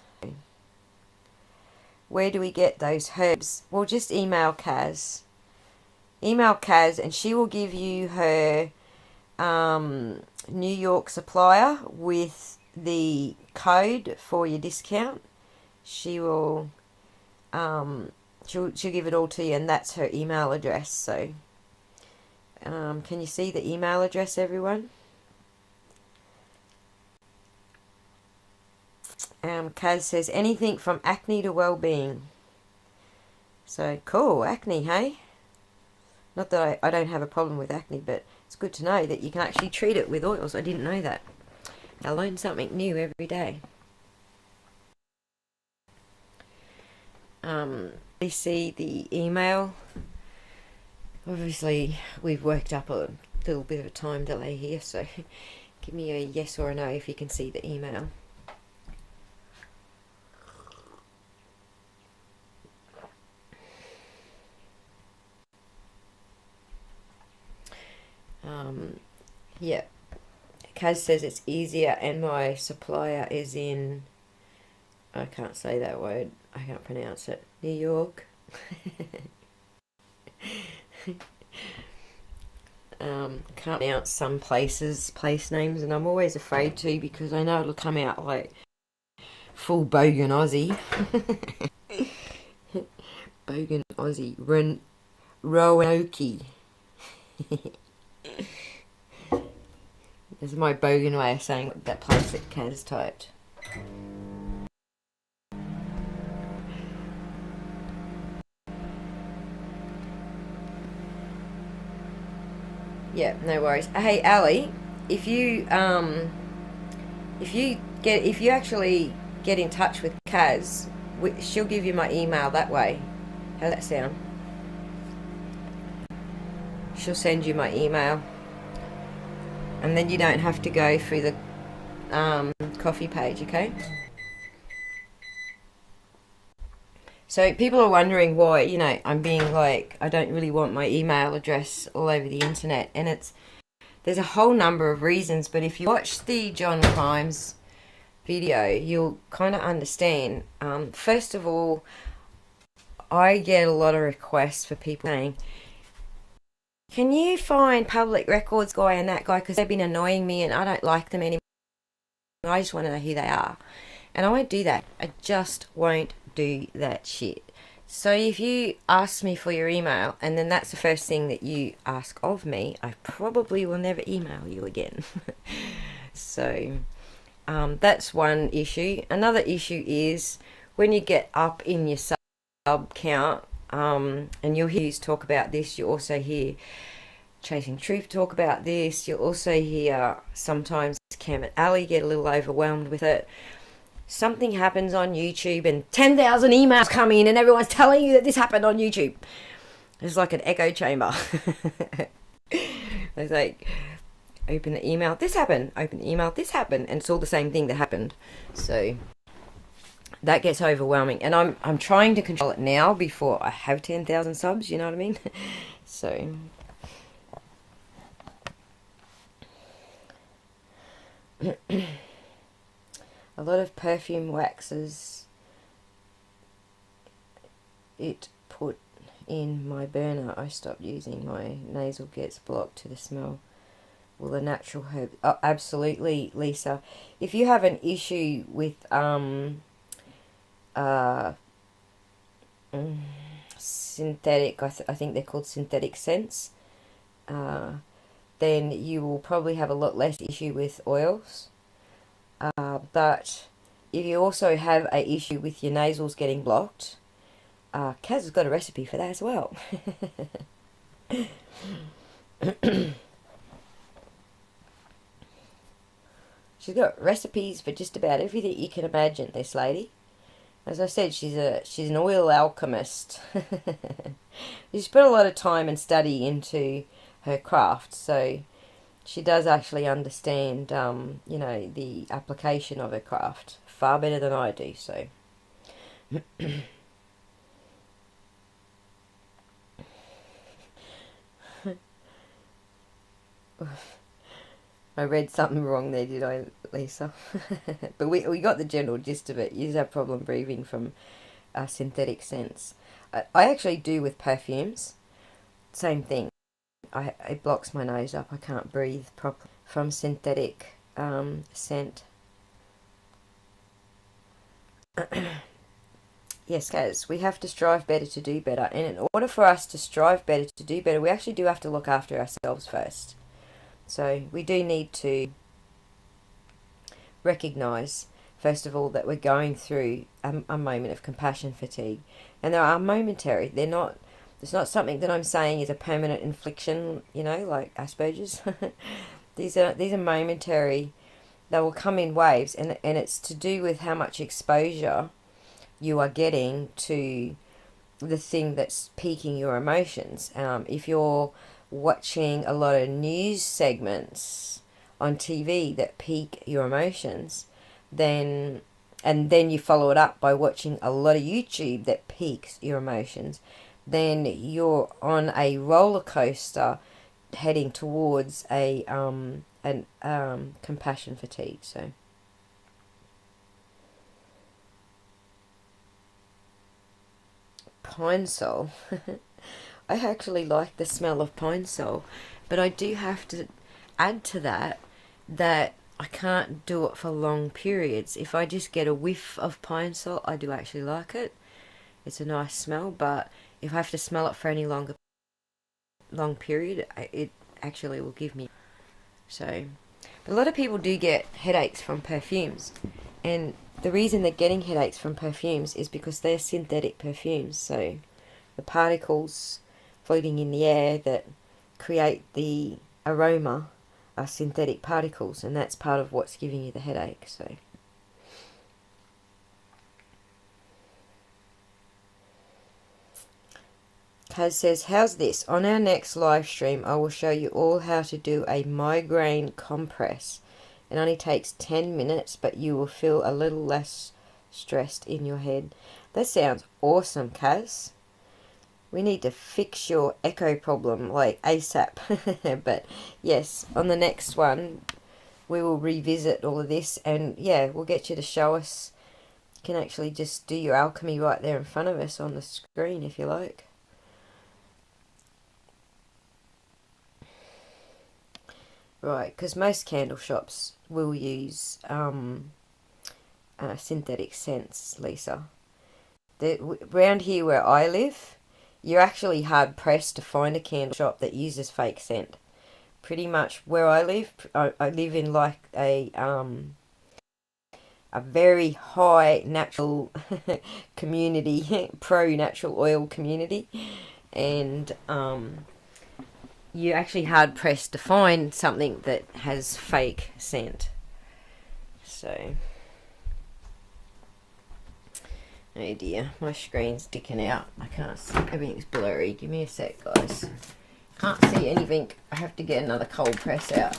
[SPEAKER 1] Where do we get those herbs? Well, just email Kazz. Email Kazz and she will give you her New York supplier with the code for your discount. She will she'll give it all to you, and that's her email address. So can you see the email address, everyone? Kazz says anything from acne to well-being. So cool, acne, hey? Not that I don't have a problem with acne, but it's good to know that you can actually treat it with oils. I didn't know that. I learn something new every day. You see the email. Obviously, we've worked up a little bit of a time delay here, so give me a yes or a no if you can see the email. Yeah, Kazz says it's easier and my supplier is in, I can't say that word, I can't pronounce it, New York. Can't pronounce some place names, and I'm always afraid to because I know it'll come out like full bogan Aussie. Bogan Aussie. Roanoke. This is my Bogan way of saying that place that Kazz typed. Yeah, no worries. Hey, Ali, if you actually get in touch with Kazz, she'll give you my email that way. How's that sound? She'll send you my email, and then you don't have to go through the coffee page, okay? So people are wondering why, I'm being like, I don't really want my email address all over the internet, and there's a whole number of reasons, but if you watch the John Crimes video, you'll kind of understand. First of all, I get a lot of requests for people saying, can you find public records guy and that guy, because they've been annoying me and I don't like them anymore. I just want to know who they are. And I won't do that. I just won't do that shit. So if you ask me for your email and then that's the first thing that you ask of me, I probably will never email you again. So that's one issue. Another issue is when you get up in your sub count, and you'll hear us talk about this, you also hear Chasing Truth talk about this, you'll also hear sometimes Cam and Ali get a little overwhelmed with it. Something happens on YouTube and 10,000 emails come in and everyone's telling you that this happened on YouTube. It's like an echo chamber. It's like, open the email, this happened, open the email, this happened, and it's all the same thing that happened. So that gets overwhelming, and I'm trying to control it now before I have 10,000 subs, you know what I mean? So a lot of perfume waxes it put in my burner. I stopped using. My nasal gets blocked to the smell. Well, the natural herb. Oh, absolutely, Lisa. If you have an issue with synthetic, I think they're called synthetic scents, then you will probably have a lot less issue with oils. But if you also have a issue with your nasals getting blocked, Kazz has got a recipe for that as well. She's got recipes for just about everything you can imagine, this lady. As I said, she's an oil alchemist. She's put a lot of time and study into her craft, so she does actually understand, the application of her craft far better than I do. So, I read something wrong there, did I, Lisa? But we got the general gist of it. You just have problem breathing from synthetic scents. I actually do with perfumes. Same thing. It blocks my nose up. I can't breathe properly from synthetic scent. Yes, Kazz, we have to strive better to do better. And in order for us to strive better to do better, we actually do have to look after ourselves first. So we do need to recognise, first of all, that we're going through a moment of compassion fatigue. And they are momentary. It's not something that I'm saying is a permanent infliction, like Asperger's. These are momentary. They will come in waves, and it's to do with how much exposure you are getting to the thing that's piquing your emotions. If you're watching a lot of news segments on TV that pique your emotions, and then you follow it up by watching a lot of YouTube that piques your emotions, then you're on a roller coaster heading towards a compassion fatigue. So pine sol. I actually like the smell of pine sol, but I do have to add to that I can't do it for long periods. If I just get a whiff of pine sol, I do actually like it. It's a nice smell, but if I have to smell it for any long period, it actually will give me. So, but a lot of people do get headaches from perfumes, and the reason they're getting headaches from perfumes is because they're synthetic perfumes. So, the particles floating in the air that create the aroma are synthetic particles, and that's part of what's giving you the headache. So. Kazz says, how's this? On our next live stream, I will show you all how to do a migraine compress. It only takes 10 minutes, but you will feel a little less stressed in your head. That sounds awesome, Kazz. We need to fix your echo problem, like ASAP. But yes, on the next one, we will revisit all of this, and yeah, we'll get you to show us. You can actually just do your alchemy right there in front of us on the screen if you like. Right, because most candle shops will use synthetic scents, Lisa. Around here where I live, you're actually hard pressed to find a candle shop that uses fake scent. Pretty much where I live in like a very high natural community, pro natural oil community, and you're actually hard pressed to find something that has fake scent. So, oh dear, my screen's sticking out. I can't see. Everything's blurry. Give me a sec, guys. Can't see anything. I have to get another cold press out.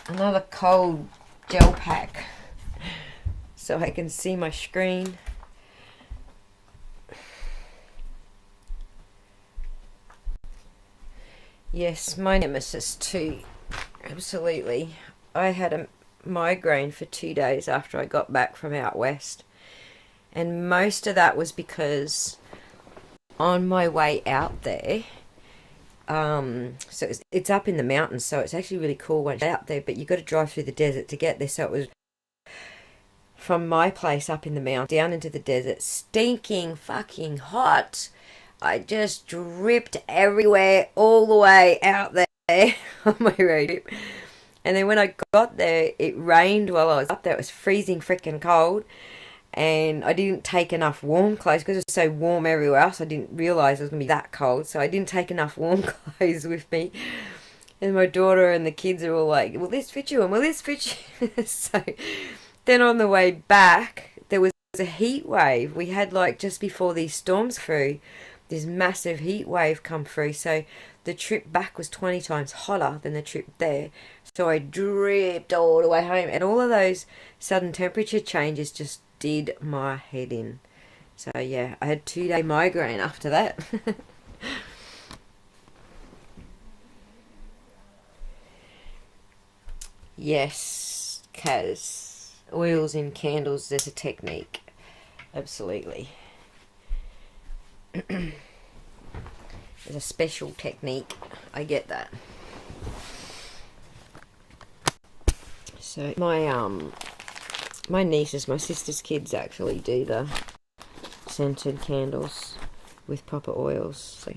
[SPEAKER 1] Another cold gel pack so I can see my screen. Yes, my nemesis too. Absolutely. I had a migraine for 2 days after I got back from out west. And most of that was because on my way out there, so it's up in the mountains, so it's actually really cool once you're out there, but you've got to drive through the desert to get there. So it was from my place up in the mountain down into the desert, stinking fucking hot. I just dripped everywhere all the way out there on my road trip. And then when I got there, it rained while I was up there. It was freezing freaking cold. And I didn't take enough warm clothes because it was so warm everywhere else. I didn't realise it was going to be that cold. So I didn't take enough warm clothes with me. And my daughter and the kids are all like, will this fit you? And will this fit you? So then on the way back, there was a heat wave. We had like just before these storms through, this massive heat wave come through, so the trip back was 20 times hotter than the trip there. So I dripped all the way home, and all of those sudden temperature changes just did my head in. So yeah, I had 2-day migraine after that. Yes, Kazz. Oils in candles, there's a technique. Absolutely. There's a special technique. I get that. So my nieces, my sister's kids actually do the scented candles with proper oils. So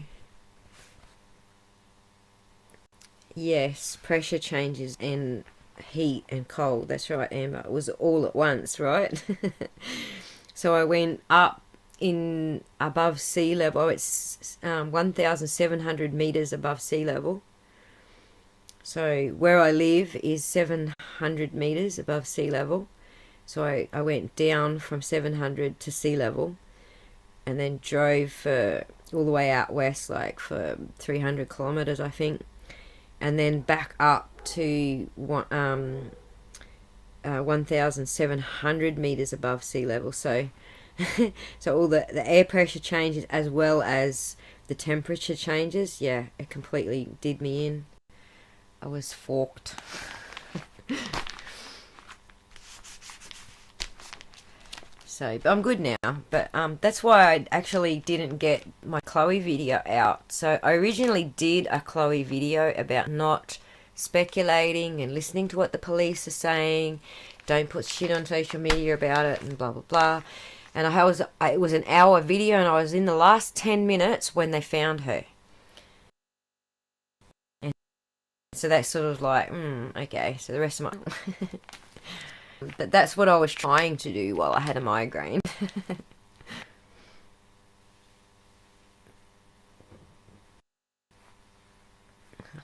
[SPEAKER 1] yes, pressure changes and heat and cold. That's right, Amber. It was all at once, right? So I went up in above sea level. It's 1,700 meters above sea level. So where I live is 700 meters above sea level. So I went down from 700 to sea level, and then drove all the way out west, like for 300 kilometers, I think, and then back up to 1,700 meters above sea level. So so all the air pressure changes as well as the temperature changes. Yeah, it completely did me in. I was forked. So, but I'm good now. But that's why I actually didn't get my Chloe video out. So I originally did a Chloe video about not speculating and listening to what the police are saying. Don't put shit on social media about it and blah, blah, blah. And it was an hour video, and I was in the last 10 minutes when they found her. And so that's sort of like, okay, so the rest of my... But that's what I was trying to do while I had a migraine.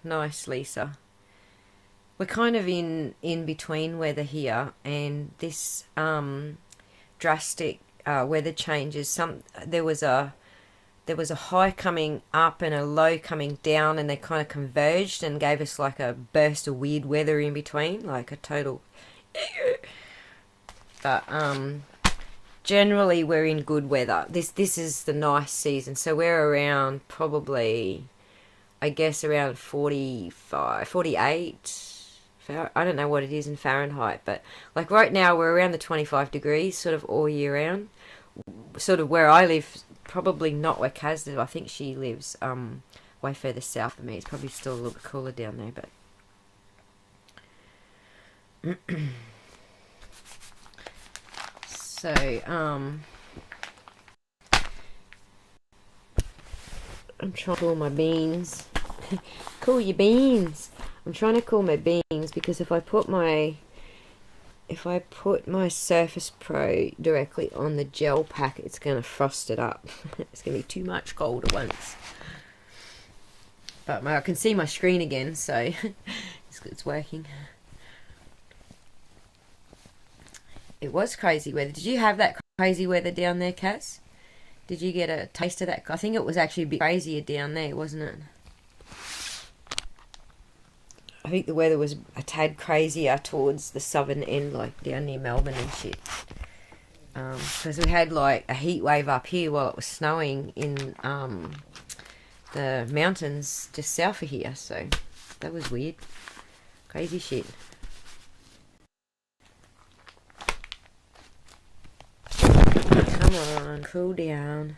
[SPEAKER 1] Nice, Lisa. We're kind of in between weather here, and this drastic weather changes. There was a high coming up and a low coming down, and they kind of converged and gave us like a burst of weird weather in between, like a total. But generally we're in good weather. This is the nice season, so we're around probably, I guess, around 45, 48. I don't know what it is in Fahrenheit, but like right now we're around the 25 degrees sort of all year round. Sort of where I live, probably not where Kazz lives. I think she lives way further south of me. It's probably still a little bit cooler down there, but so I'm trying to cool my beans. Cool your beans. I'm trying to cool my beans because if I put my Surface Pro directly on the gel pack, it's going to frost it up. It's going to be too much cold at once. But I can see my screen again, so it's working. It was crazy weather. Did you have that crazy weather down there, Kazz? Did you get a taste of that? I think it was actually a bit crazier down there, wasn't it? I think the weather was a tad crazier towards the southern end, like down near Melbourne and shit. Because we had like a heat wave up here while it was snowing in the mountains just south of here. So that was weird. Crazy shit. Come on, cool down.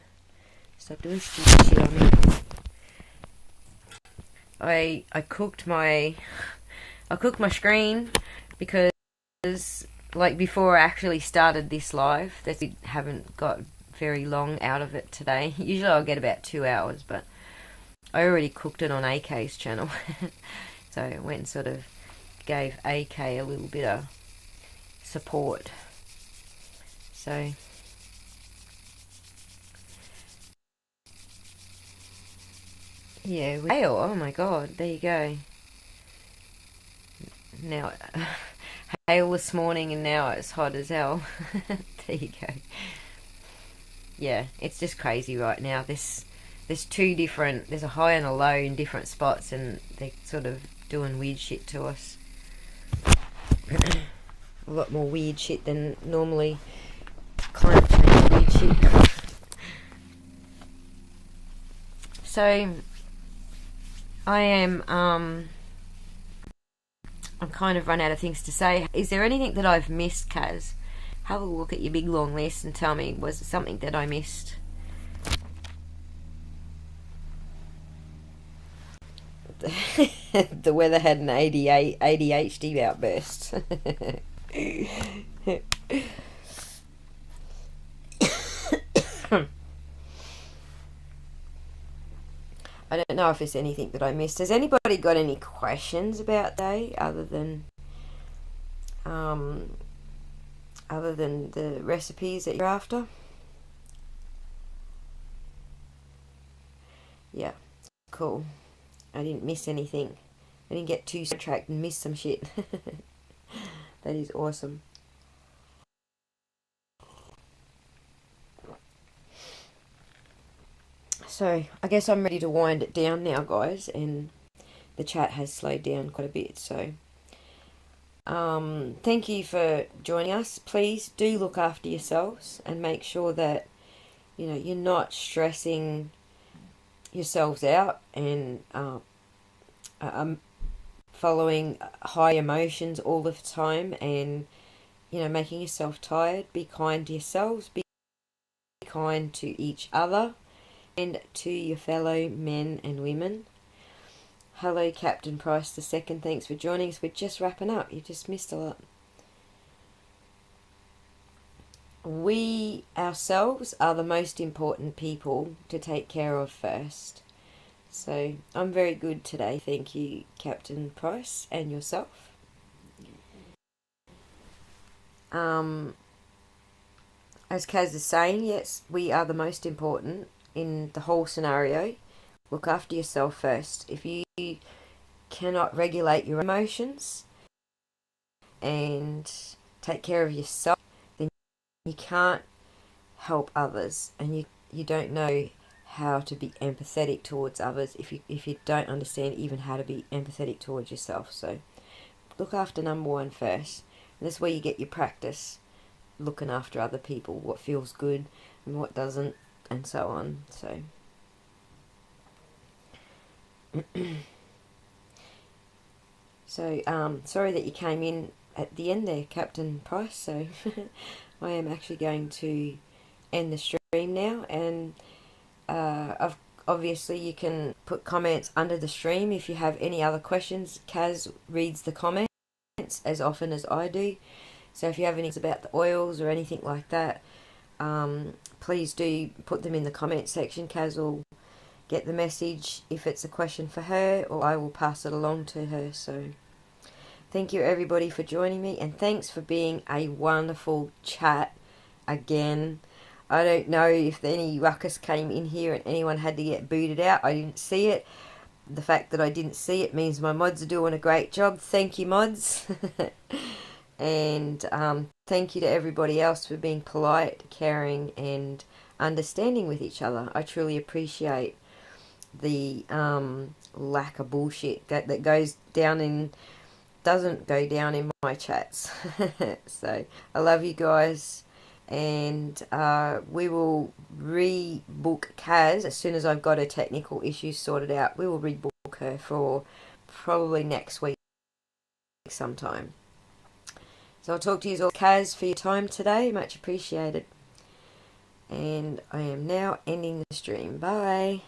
[SPEAKER 1] Stop doing stupid shit on me. I cooked my screen because like before I actually started this live, that we haven't got very long out of it today. Usually I'll get about 2 hours, but I already cooked it on AK's channel. So I went and sort of gave AK a little bit of support. So yeah, hail. Oh my god, there you go. Now, hail this morning and now it's hot as hell. There you go. Yeah, it's just crazy right now. There's a high and a low in different spots, and they're sort of doing weird shit to us. A lot more weird shit than normally. Climate change weird shit. So I am, I'm kind of run out of things to say. Is there anything that I've missed, Kazz? Have a look at your big long list and tell me, was it something that I missed? The weather had an ADHD outburst. I don't know if there's anything that I missed. Has anybody got any questions about day other than the recipes that you're after? Yeah, cool. I didn't miss anything. I didn't get too sidetracked and miss some shit. That is awesome. So I guess I'm ready to wind it down now, guys, and the chat has slowed down quite a bit. So thank you for joining us. Please do look after yourselves and make sure that you're not stressing yourselves out and following high emotions all the time, and making yourself tired. Be kind to yourselves. Be kind to each other. And to your fellow men and women. Hello, Captain Price II. Thanks for joining us. We're just wrapping up. You just missed a lot. we ourselves are the most important people to take care of first. So I'm very good today, thank you, Captain Price, and yourself. As Kazz is saying, yes, we are the most important in the whole scenario. Look after yourself first. If you cannot regulate your emotions and take care of yourself, then you can't help others, and you don't know how to be empathetic towards others if you don't understand even how to be empathetic towards yourself. So look after number one first. And that's where you get your practice looking after other people, what feels good and what doesn't, and so on. So sorry that you came in at the end there, Captain Price. So I am actually going to end the stream now, and obviously you can put comments under the stream if you have any other questions. Kazz reads the comments as often as I do, so if you have any about the oils or anything like that, please do put them in the comment section. Kazz will get the message if it's a question for her, or I will pass it along to her. So thank you everybody for joining me, and thanks for being a wonderful chat again. I don't know if any ruckus came in here and anyone had to get booted out. I didn't see it. The fact that I didn't see it means my mods are doing a great job. Thank you, mods. And thank you to everybody else for being polite, caring, and understanding with each other. I truly appreciate the lack of bullshit that goes down in doesn't go down in my chats. So I love you guys, and we will rebook Kazz as soon as I've got her technical issues sorted out. We will rebook her for probably next week sometime. So I'll talk to you all. Kazz, for your time today, much appreciated. And I am now ending the stream. Bye.